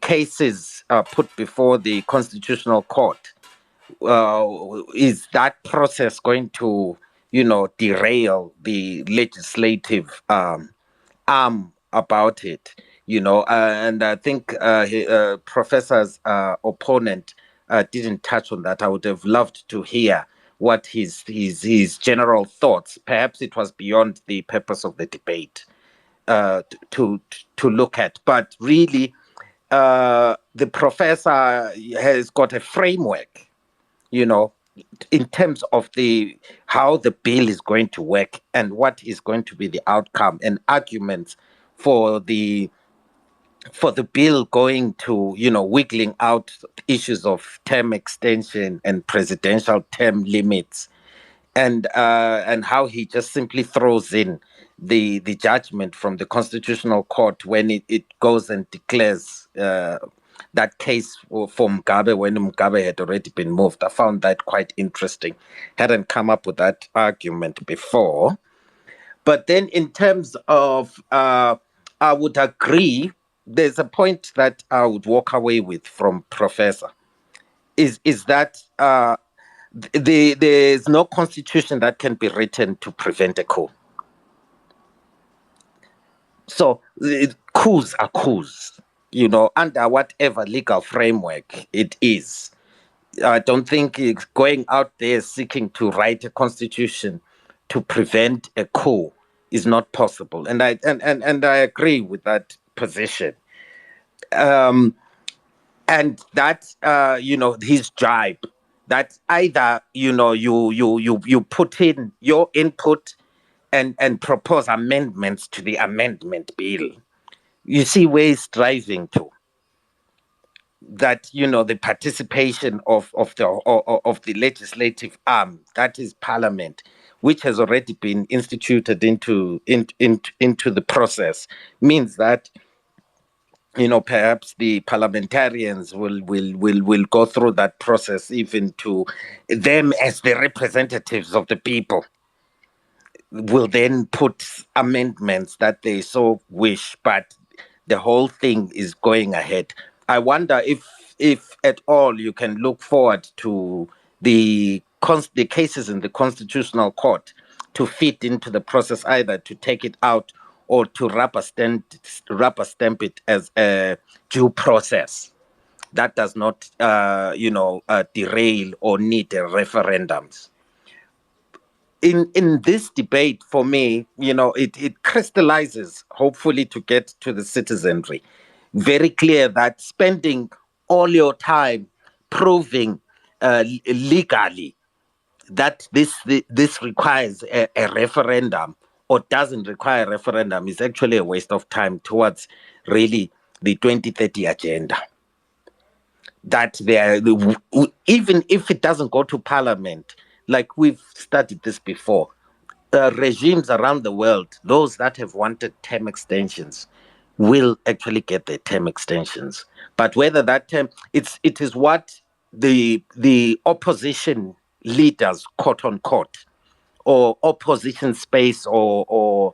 cases put before the Constitutional Court, is that process going to derail the legislative arm about it? And I think Professor's opponent didn't touch on that. I would have loved to hear what his general thoughts. Perhaps it was beyond the purpose of the debate to look at, but really, the professor has got a framework, in terms of how the bill is going to work and what is going to be the outcome and arguments for the bill going to, wiggling out issues of term extension and presidential term limits, and how he just simply throws in the judgment from the Constitutional Court when it goes and declares that case for Mugabe when Mugabe had already been moved. I found that quite interesting. Hadn't come up with that argument before. But then in terms of, I would agree, there's a point that I would walk away with from Professor, is that There's no constitution that can be written to prevent a coup. So coups are coups, under whatever legal framework it is. I don't think it's going out there seeking to write a constitution to prevent a coup is not possible. And I agree with that position. And that his jibe, that either you put in your input and propose amendments to the amendment bill. You see where he's driving to, that the participation of the legislative arm, that is parliament, which has already been instituted into the process, means that perhaps the parliamentarians will go through that process, even to them as the representatives of the people will then put amendments that they so wish, but the whole thing is going ahead. I wonder if at all you can look forward to the cases in the Constitutional Court to fit into the process, either to take it out or to rubber stamp it as a due process that does not derail or need referendums. In this debate, for me, it crystallizes, hopefully, to get to the citizenry, very clear that spending all your time proving legally that this requires a referendum or doesn't require a referendum is actually a waste of time towards really the 2030 agenda. That even if it doesn't go to parliament, like we've studied this before, regimes around the world, those that have wanted term extensions, will actually get their term extensions. But whether that term, it is what the opposition leaders, quote unquote, or opposition space or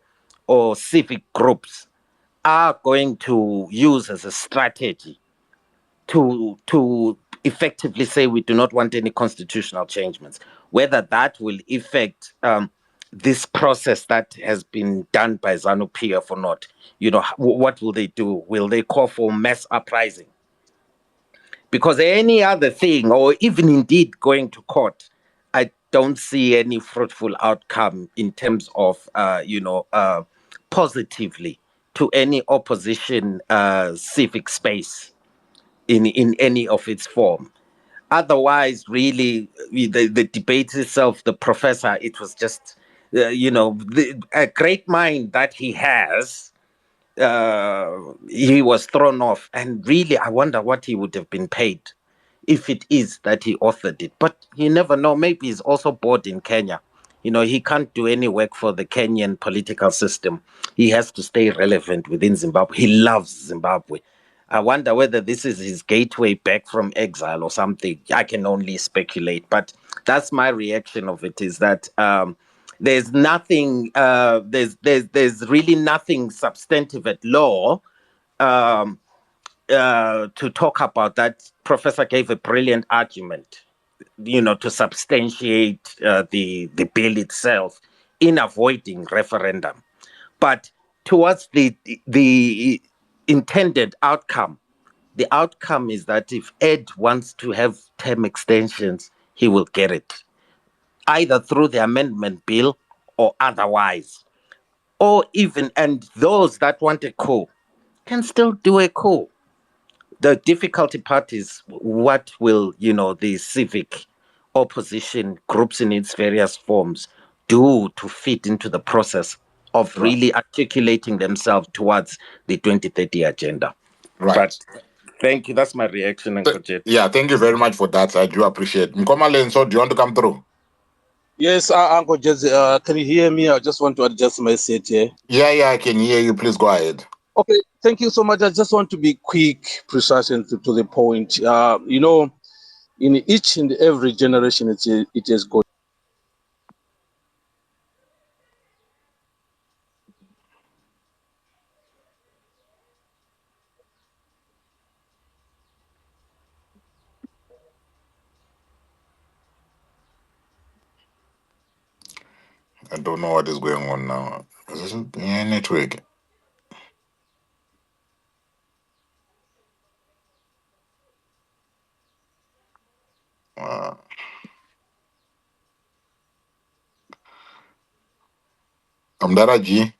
civic groups are going to use as a strategy to effectively say we do not want any constitutional changements. Whether that will affect this process that has been done by ZANU PF or not, what will they do? Will they call for mass uprising? Because any other thing, or even indeed going to court, I don't see any fruitful outcome in terms of, positively to any opposition civic space in any of its form. Otherwise, really, the debate itself, the professor, it was just, a great mind that he has. He was thrown off, and really, I wonder what he would have been paid if it is that he authored it. But you never know. Maybe he's also bored in Kenya. He can't do any work for the Kenyan political system. He has to stay relevant within Zimbabwe. He loves Zimbabwe. I wonder whether this is his gateway back from exile or something. I can only speculate, but that's my reaction of it. Is that there's nothing. There's really nothing substantive at law to talk about. That professor gave a brilliant argument, to substantiate the bill itself in avoiding referendum. But towards the intended outcome, the outcome is that if Ed wants to have term extensions, he will get it, either through the amendment bill or otherwise. Or even, and those that want a coup can still do a coup. The difficulty part is what will the civic opposition groups in its various forms do to fit into the process of Right. really articulating themselves towards the 2030 agenda. Right. But thank you. That's my reaction, Uncle Jet. Yeah, thank you very much for that. I do appreciate. Mkoma Lenso, do you want to come through? Yes, Uncle Jesse, can you hear me? I just want to adjust my seat here. Yeah, I can hear you. Please go ahead. Okay, thank you so much. I just want to be quick, precise, and to the point. In each and every generation, it has got. I don't know what is going on now. Is this a network? Uh, Amdaraji.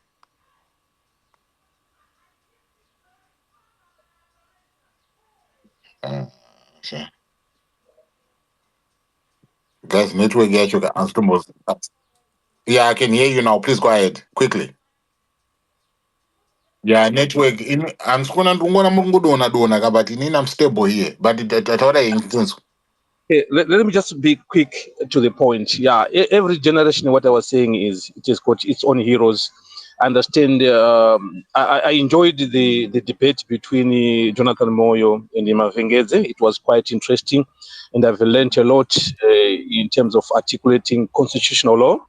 Okay. Guys, network actually almost. Yeah, I can hear you now. Please go ahead quickly. Yeah, network in I'm skuna ndungona mungudona dona but I'm stable here. But that's what I intend. Let me just be quick to the point. Yeah, every generation, what I was saying is it has got its own heroes. I understand. I enjoyed the debate between Jonathan Moyo and Mavengeze. It was quite interesting, and I've learned a lot in terms of articulating constitutional law.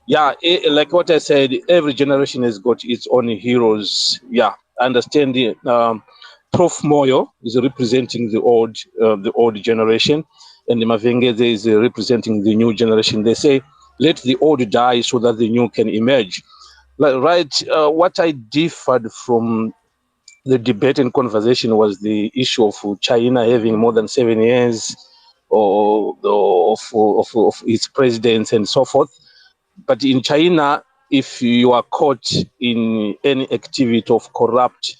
Yeah, like what I said, every generation has got its own heroes. Yeah, I understand. Prof Moyo is representing the old generation, and Mavengeze is representing the new generation. They say, "Let the old die so that the new can emerge." Like, right. What I differed from the debate and conversation was the issue of China having more than 7 years of its presidents and so forth. But in China, if you are caught in any activity of corrupt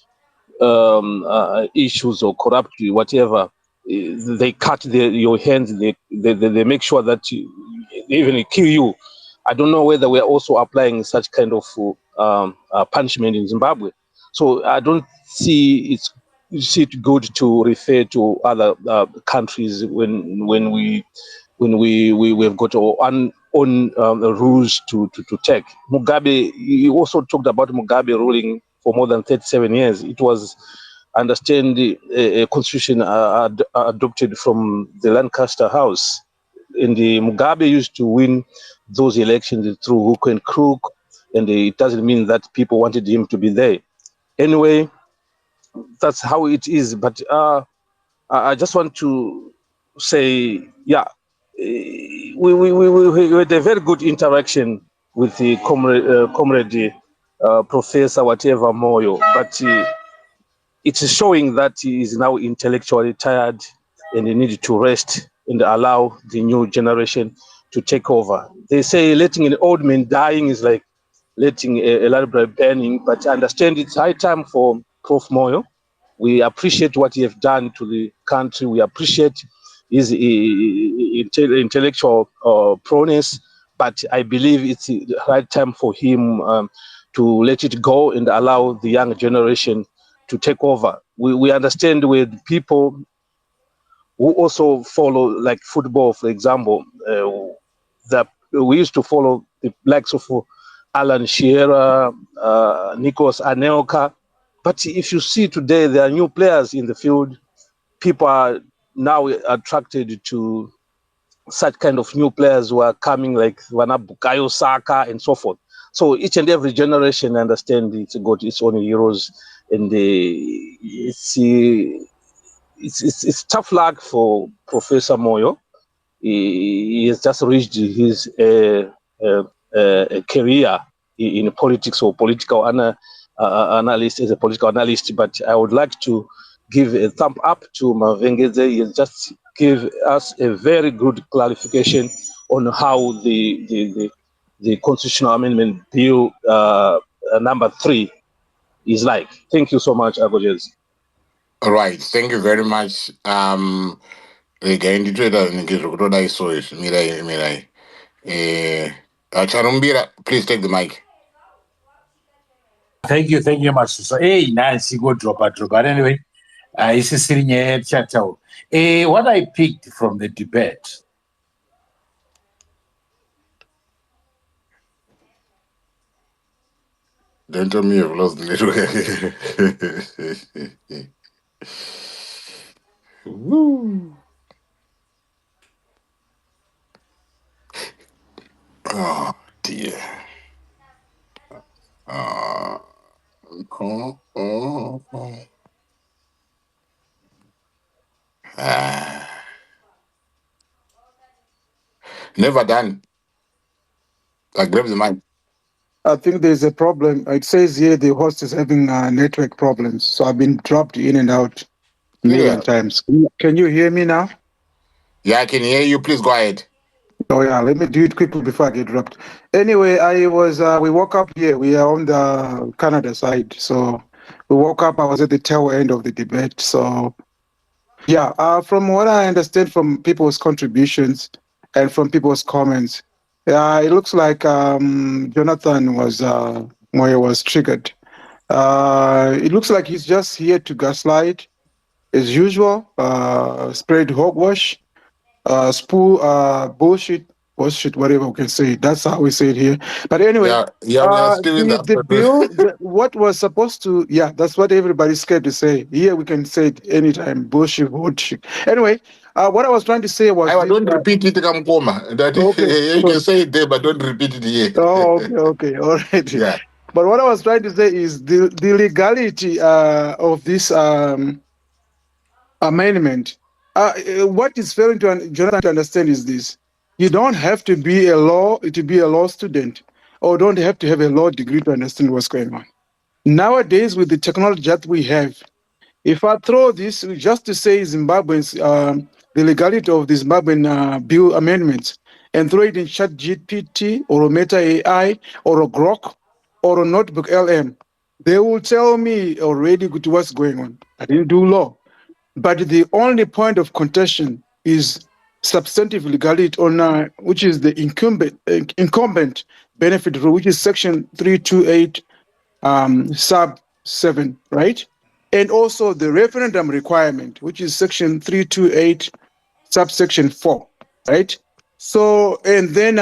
issues or corrupt whatever, they cut your hands. They make sure that they even kill you. I don't know whether we are also applying such kind of punishment in Zimbabwe. So I don't see it good to refer to other countries when we've got our own rules to take. Mugabe, you also talked about Mugabe ruling for more than 37 years. It was, I understand, a constitution adopted from the Lancaster House. And the Mugabe used to win those elections through hook and crook, and it doesn't mean that people wanted him to be there. Anyway, that's how it is. But I just want to say, yeah, we had a very good interaction with the comrade Professor whatever Moyo, but it's showing that he is now intellectually tired and he needs to rest and allow the new generation to take over. They say letting an old man dying is like letting a library burning, but I understand it's high time for Prof. Moyo. We appreciate what he has done to the country. We appreciate his intellectual prowess, but I believe it's the right time for him to let it go and allow the young generation to take over. We understand with people who also follow, like football, for example, that we used to follow the likes of Alan Shearer, Nikos Anelka. But if you see today, there are new players in the field. People are now attracted to such kind of new players who are coming, like Bukayo Saka and so forth. So each and every generation, I understand, it's got its own heroes, and it's tough luck for Professor Moyo. He has just reached his career in politics or political analyst as a political analyst. But I would like to give a thumb up to Mavengeze. He has just give us a very good clarification on how the constitutional amendment bill number 3 is like. Thank you so much, Agojes. All right, thank you very much. Again, the trader Nikizokota is so Mirai. Charumbira, please take the mic. Thank you very much. So, Nancy, go drop. But anyway, it's a senior chat. What I picked from the debate. Don't tell me you've lost the network. Woo. Oh dear. Never done. Grab the mic. I think there's a problem. It says here the host is having network problems, so I've been dropped in and out a million Serious? times. Can you hear me now? Yeah, I can hear you. Please go ahead. Oh yeah, let me do it quickly before I get dropped. Anyway, we woke up here. We are on the Canada side, so we woke up. I was at the tail end of the debate. So yeah, from what I understand from people's contributions and from people's comments, it looks like Jonathan was triggered. It looks like he's just here to gaslight as usual, spread hogwash, bullshit, whatever we can say. That's how we say it here. But anyway, Yeah, we are still in that. the bill, what was supposed to, that's what everybody's scared to say. Here we can say it anytime, bullshit. Anyway, what I was trying to say was I this. don't repeat it, Kamkoma. That Okay. you can say it there, but don't repeat it here. Oh, okay, all right. Yeah. But what I was trying to say is the legality of this amendment. What is failing to Jonathan to understand is this: you don't have to be a law student, or don't have to have a law degree to understand what's going on. Nowadays, with the technology that we have, if I throw this just to say Zimbabweans, the legality of the Zimbabwean bill amendments, and throw it in ChatGPT or a Meta AI or a Grok or a Notebook LM, they will tell me already what's going on. I didn't do law. But the only point of contention is substantive legality on which is the incumbent benefit rule, which is section 328 sub 7, right? And also the referendum requirement, which is section 328 subsection 4, right? So, and then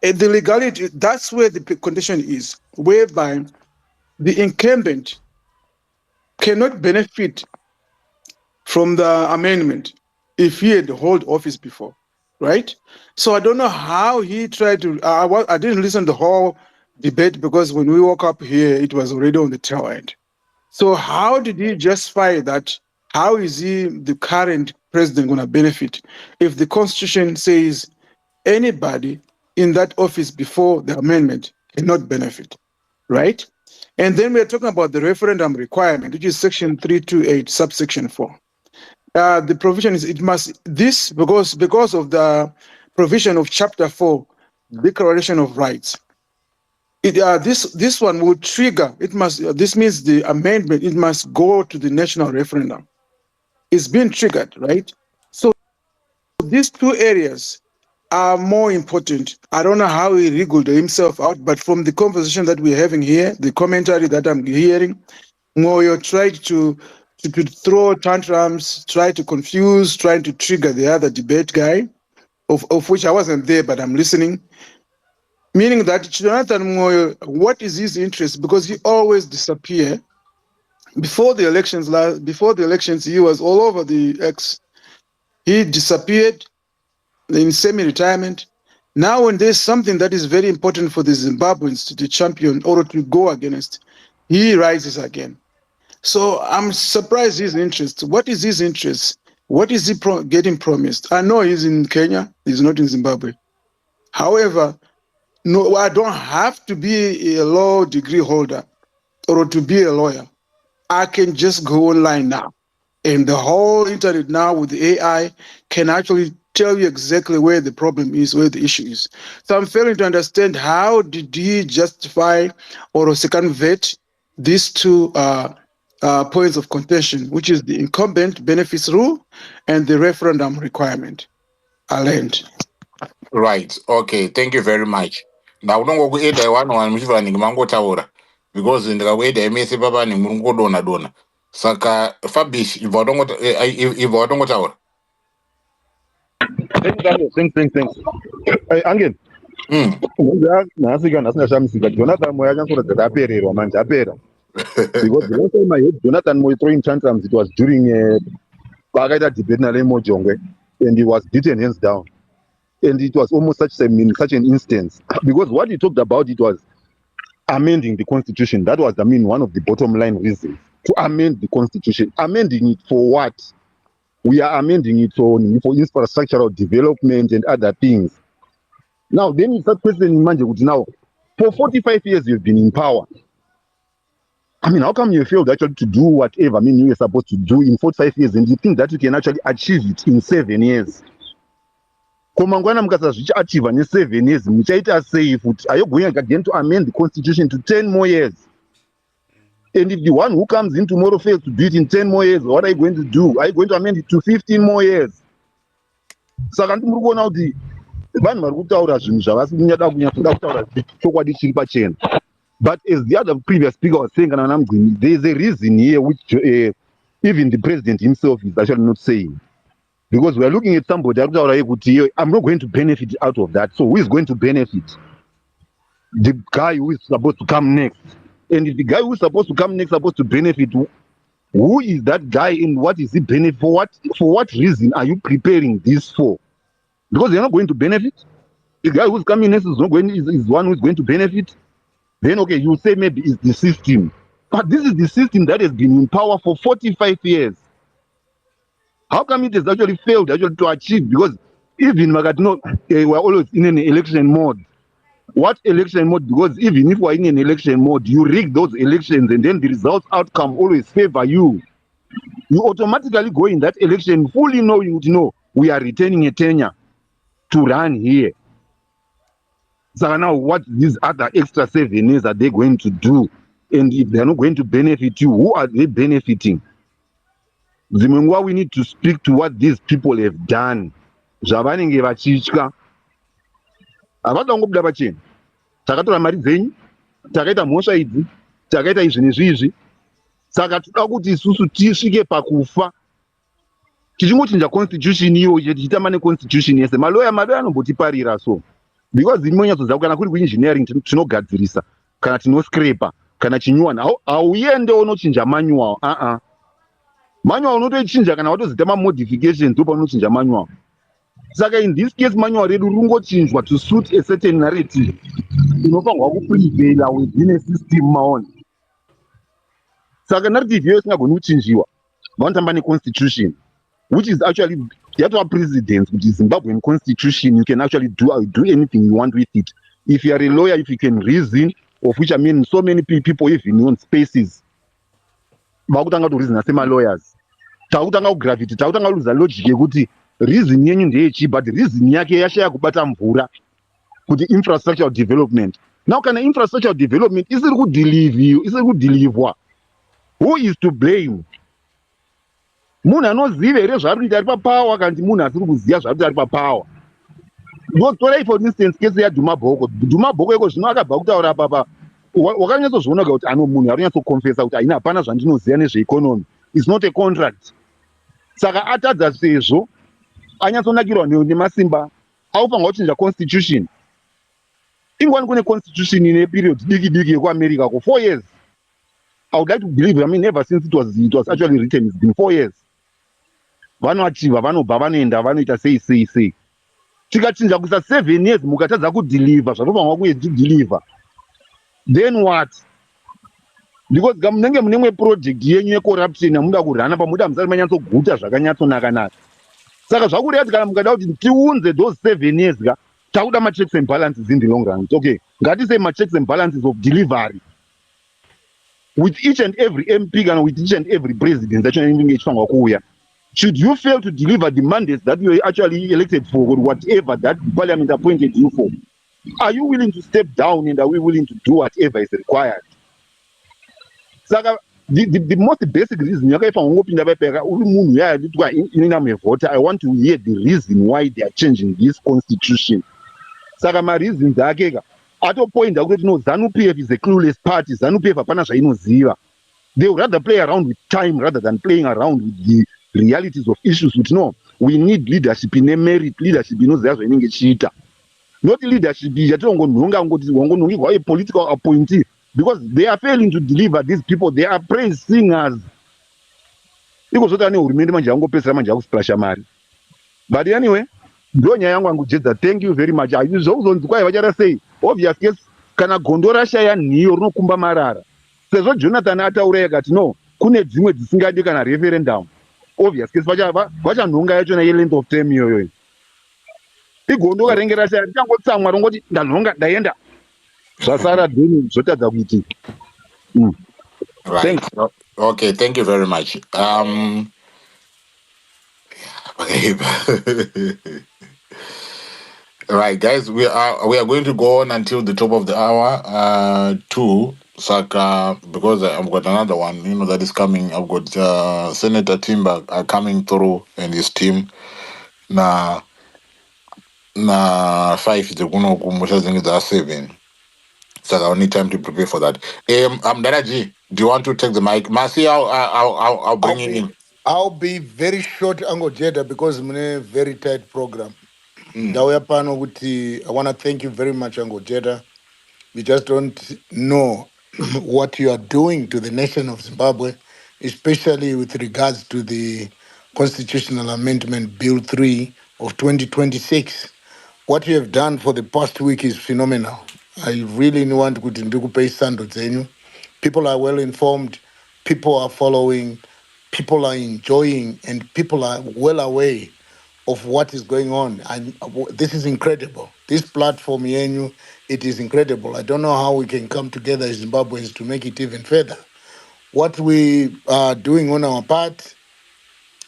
the legality, that's where the condition is, whereby the incumbent cannot benefit from the amendment if he had held office before, right? So I don't know how he tried to. I didn't listen to the whole debate because when we woke up here, it was already on the tail end. So how did he justify that? How is he, the current president, going to benefit if the Constitution says anybody in that office before the amendment cannot benefit, right? And then we're talking about the referendum requirement, which is section 328, subsection 4. The provision is because of the provision of chapter 4, Declaration of Rights. This one will trigger. This means the amendment. It must go to the national referendum. It's been triggered, right? So these two areas are more important. I don't know how he wriggled himself out, but from the conversation that we're having here, the commentary that I'm hearing, Moyo tried to throw tantrums, try to confuse, trying to trigger the other debate guy, of which I wasn't there, but I'm listening. Meaning that Jonathan Moyo, what is his interest? Because he always disappear. Before the elections, he was all over the X. He disappeared in semi-retirement. Now, when there's something that is very important for the Zimbabweans to champion or to go against, he rises again. So I'm surprised his interest. What is his interest? What is he getting promised? I know he's in Kenya. He's not in Zimbabwe. However, no, I don't have to be a law degree holder or to be a lawyer. I can just go online now. And the whole internet now with the AI can actually tell you exactly where the problem is, where the issue is. So I'm failing to understand how did he justify or circumvent these two points of contention, which is the incumbent benefits rule and the referendum requirement. I'll end. Right. Okay. Thank you very much. Now don't go ahead one mshivana ngimango taura because ndikakueda emese papa nimurungodona dona. Saka Fabish if I don't go taura. Thanks. Angel. Nasika Jonathan Moya just apererwa manje apera. Because the last time I heard Jonathan Moya throwing tantrums, it was during Bagaida debate na Lemo Jongwe, and he was beaten hands down. And it was almost such an instance. Because what he talked about, it was amending the constitution. That was, one of the bottom line reasons to amend the constitution. Amending it for what? We are amending it for infrastructural development and other things. Now, then you start questioning manje kuti now, for 45 years you've been in power. I mean, how come you failed actually to do whatever you were supposed to do in 45 years and you think that you can actually achieve it in 7 years? Komangwana mukasazvichiachieva in 7 years, muchaita sei futi? Are you going again to amend the constitution to 10 more years? And if the one who comes in tomorrow fails to do it in 10 more years, what are you going to do? Are you going to amend it to 15 more years? Saka muri kuona kuti vanhu vari kutaura zvinhu zvavasi kunyada kutaura chokwadi chiri pachena. But as the other previous speaker was saying, there is a reason here which even the president himself is actually not saying. Because we are looking at somebody, I'm not going to benefit out of that. So who is going to benefit? The guy who is supposed to come next. And if the guy who is supposed to come next is supposed to benefit, who is that guy and what is he benefit? For what reason are you preparing this for? Because you're not going to benefit. The guy who's coming next is one who's going to benefit. Then okay, you say maybe it's the system. But this is the system that has been in power for 45 years. How come it has actually failed to achieve? Because even Magatino, we're always in an election mode. What election mode? Because even if we're in an election mode, you rig those elections and then the results outcome always favor you. You automatically go in that election fully knowing, we are retaining a tenure to run here. So now what these other extra 7 years are they going to do? And if they're not going to benefit you, who are they benefiting? Zimengwa, we need to speak to what these people have done. Zvavanenge vachiitya. Havadangobda pachena. Takatora mari dzenyu, takaita mhosva idzi, takaita izvi nezvizvi. Saka toda kuti isusu tisvike pakufa. Tichingochinja constitution iyo tichitamba neconstitution yese. Maloya anombotiparira so. Because zimonyatsodza kana kuri kuengineering tinogadzirisa, kana tinoscraper, kana chinyuwana, hauende unochinja manual. Manual unotoichinja kana watozita modifications ndipo unochinja manual. Saka in this case manual redu rungochinjwa to suit a certain narrative. Inofanirwa kuprevaila within a system maona. Saka narrative iyo isingagoni kuchinjiwa. Vanotamba neconstitution, which is actually a precedent with the Zimbabwean constitution. You can actually do anything you want with it. If you are a lawyer, if you can reason, of which I mean so many people even on spaces. Vakutanga to reason as lawyers. Takutanga gravity, takutanga luza logic yekuti reason yenyu ndeyechi, but reason yake yashaya kubata mvura kuti infrastructure development. Now kana infrastructure development isiri kudeliverwa. Who is to blame? Munhu anoziva here zvaari kuita ari papower kanti munhu asiri kuziva zvaari kuita ari papower. Torai for instance case yaDhuma Bhoko. Dhuma Bhoko iko zvino akabva kutaura papa. Wakanyatsozvionaga kuti ano munhu ari kunyatsokonfesa kuti haina hapana zvandinoziva nezveeconomy. It's not a contract. Saka atadza sezvo anyatsonakirwa nemasimba aufanirwa kuchinja constitution. Ingwani kune constitution in a period diki yekuAmerica for 4 years. I would like to believe, ever since it was actually written, it's been 4 years. Vanoachiva, vanobva vanoenda, vanoita sei. Tikachinja kusa 7 years, mukatadza kudeliver, zvanofanirwa kudeliver. Then what? Because munenge mune project yenyu yecorruption yamuda kurana pamuda musati manyatsoguta zvakanyatsonaka. Saka zvakureva kuti kana mukada kuti tiunze those 7 years takuda ma-checks and balances in the long run. Okay, ngatise ma-checks and balances of delivery. With each and every MP and with each and every president that you're should you fail to deliver the mandates that you are actually elected for, or whatever that parliament appointed you for, are you willing to step down and are we willing to do whatever is required? Saka the most basic reason I want to hear the reason why they are changing this constitution. Saka my reasons at a point that ZANU-PF is a clueless party. ZANU-PF hapana zvainoziva. They would rather play around with time rather than playing around with the realities of issues. Which we need leadership in a merit, leadership inoziva zvainenge ichiita. Not leadership yatirongonhunga a political appointee, because they are failing to deliver. These people, they are praise singers. But anyway, thank you very much. I say obvious case kana gondo rashaya nhiyo rinokumba marara. Sezvo Jonathan ataura akati no, kune dzimwe dzisingadi kana referendum. Obvious case vachanhonga yacho na length of term iyoyo. igondo karengera sei richangotsamwa ringoti ndanhonga ndaenda zvasara dheni zvotadza kuitika. Right. Thanks. Okay, thank you very much. Okay. Right, guys, we are going to go on until the top of the hour. Two, Saka, because I've got another one, that is coming. I've got Senator Timber coming through and his team. Na 5 the kuno kumusha zingi za 7. So I need time to prepare for that. Daraji, do you want to take the mic? Masi, I'll I'll bring you be in. I'll be very short, Ango Jeda, because I'm in a very tight program. Mm. Ndauya pano kuti I want to thank you very much, Ango Jeda. You just don't know what you are doing to the nation of Zimbabwe, especially with regards to the Constitutional Amendment Bill 3 of 2026. What you have done for the past week is phenomenal. I really want to pay sando zenyu. People are well informed, people are following, people are enjoying, and people are well aware of what is going on. And this is incredible. This platform, Yenu, it is incredible. I don't know how we can come together as Zimbabweans to make it even further. What we are doing on our part,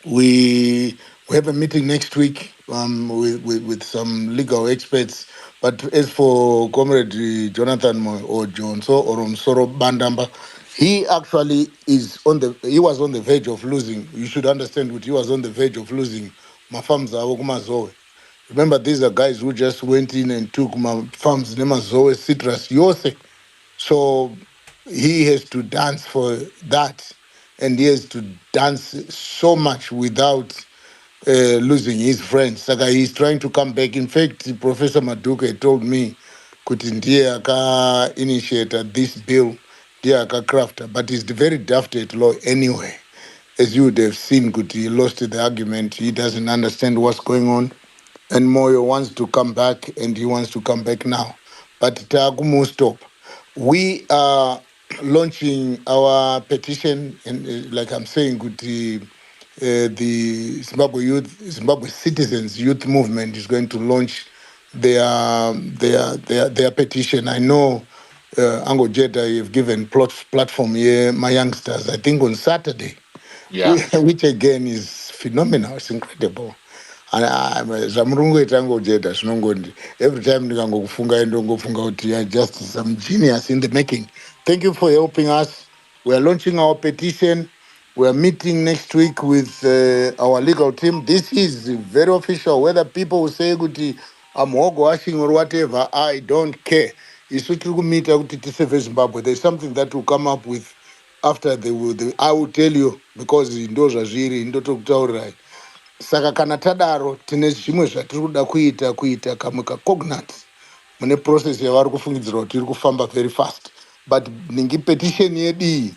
we have a meeting next week with some legal experts. But as for Comrade Jonathan or Johnso or Soro Bandamba, he actually he was on the verge of losing. You should understand what he was on the verge of losing. Mafamza Zoe. Remember, these are guys who just went in and took my farms, Nemazoe, citrus, Yose. So he has to dance for that, and he has to dance so much without losing his friends. Saka he's trying to come back. In fact, Professor Maduka told me kuti ndiye initiated this bill, ndiye crafter, but he's very daft at law anyway. As you would have seen, kuti he lost the argument. He doesn't understand what's going on, and Moyo wants to come back, and he wants to come back now. But Tagumo stop. We are launching our petition, and like I'm saying, the Zimbabwe Citizens Youth Movement is going to launch their petition. I know Ango Jeda, you've given platform here, my youngsters. I think on Saturday, Yeah. which again is phenomenal. It's incredible. And zvamurungu etango jeda zvinongondi every time ndikangokufunga ndongofunga kuti you're just some genius in the making. Thank you for helping us. We are launching our petition. We are meeting next week with our legal team. This is very official. Whether people will say kuti I'm washing or whatever, I don't care. Isu tiri kumita kuti tiseve Zimbabwe. There's something that will come up with after I will tell you, because ndo zvazviri ndotokutaurirai. Saka kana tadaro tine zvimwe zvatiri kuda kuita kamwe kacognate mune process yavari kufungidzira kuti iri kufamba very fast, but ningi petition yedu iyi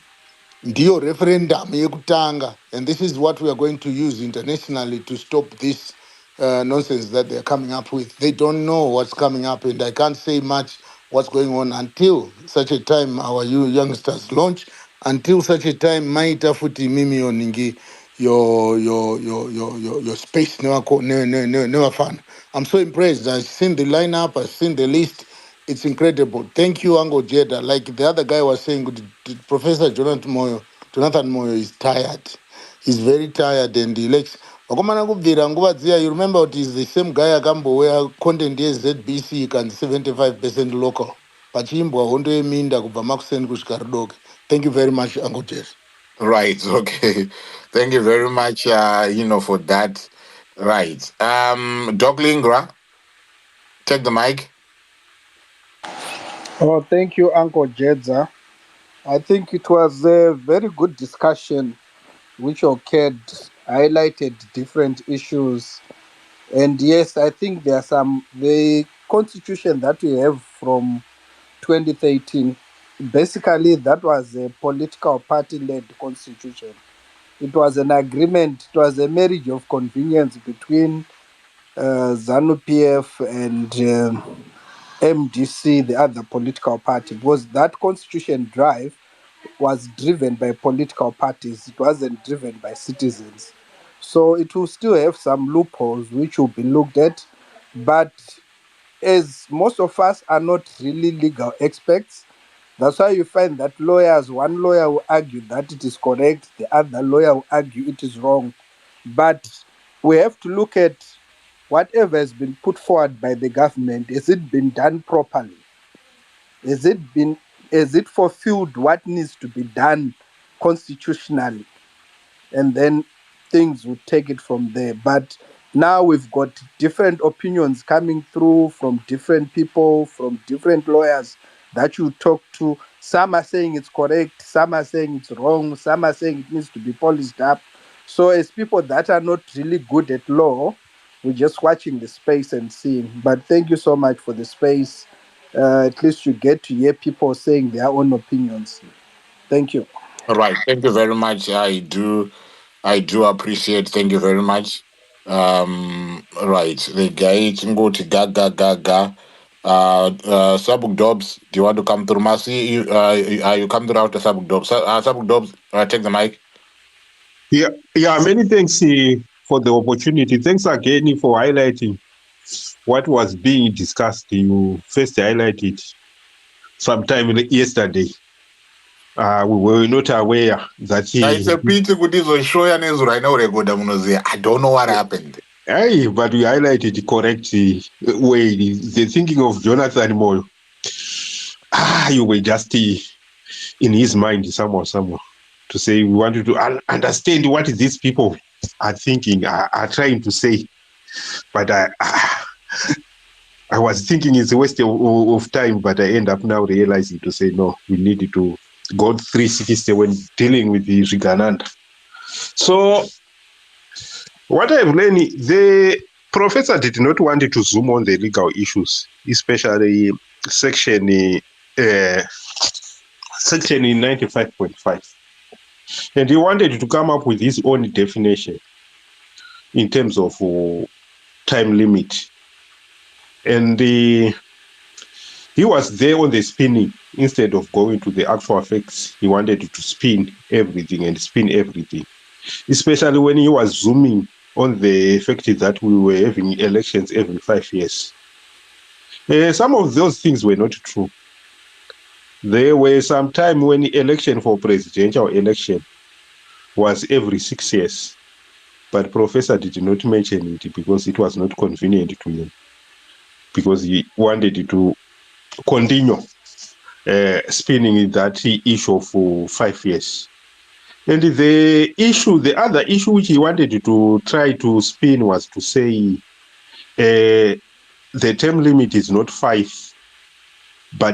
ndiyo referendum yekutanga, and this is what we are going to use internationally to stop this nonsense that they're coming up with. They don't know what's coming up, and I can't say much what's going on until such a time our youngsters launch, until such a time maita futi mimi yoningi your space never fun. I'm so impressed. I've seen the lineup, I've seen the list. It's incredible. Thank you, Ango Jeda. Like the other guy was saying, Professor Jonathan Moyo is tired. He's very tired, and he likes. Wakomana kubvira nguva dziya, you remember it is the same guy where content ZBC can 75% local. Pachimbwa hondo yeminda kubva makuseni kusvika rudoke. Thank you very much, Uncle Jess. Right. Okay. Thank you very much. For that. Right. Doc Lingra, take the mic. Oh, thank you, Uncle Jedza. I think it was a very good discussion which occurred, highlighted different issues. And yes, I think the constitution that we have from 2013, basically that was a political party-led constitution. It was an agreement, it was a marriage of convenience between ZANU-PF and MDC, the other political party, because that constitution drive was driven by political parties. It wasn't driven by citizens. So it will still have some loopholes which will be looked at. But as most of us are not really legal experts, that's why you find that one lawyer will argue that it is correct, the other lawyer will argue it is wrong. But we have to look at whatever has been put forward by the government. Has it been done properly? Has it fulfilled what needs to be done constitutionally? And then things will take it from there. But now we've got different opinions coming through from different people, from different lawyers that you talk to. Some are saying it's correct, some are saying it's wrong, some are saying it needs to be polished up. So, as people that are not really good at law, we're just watching the space and seeing. But thank you so much for the space. At least you get to hear people saying their own opinions. Thank you. All right. Thank you very much. I do appreciate. Thank you very much. Right. The guy can go to Gaga Gaga. Sabuk Dobbs, do you want to come through? Masi, you come through after Sabuk Dobbs. Sabuk Dobbs, take the mic. Yeah, many thanks for the opportunity. Thanks again for highlighting what was being discussed. You first highlighted sometime yesterday. We were not aware that It's a pity with this show and right now. I don't know what happened. Hey, but we highlighted the correct way. The thinking of Jonathan Moyo. You were just in his mind somewhere to say we wanted to understand what these people are thinking, are trying to say. But I was thinking it's a waste of time, but I end up now realizing to say, no, we needed to go 360 when dealing with the Rigananda. So what I've learned, the professor did not want to zoom on the legal issues, especially section 95.5. And he wanted to come up with his own definition in terms of time limit. And he was there on the spinning instead of going to the actual facts. He wanted to spin everything, especially when he was zooming on the fact that we were having elections every 5 years. Some of those things were not true. There were some time when the election for presidential election was every 6 years. But Professor did not mention it because it was not convenient to him. Because he wanted to continue spinning that issue for 5 years. And the other issue which he wanted to try to spin was to say the term limit is not 5, but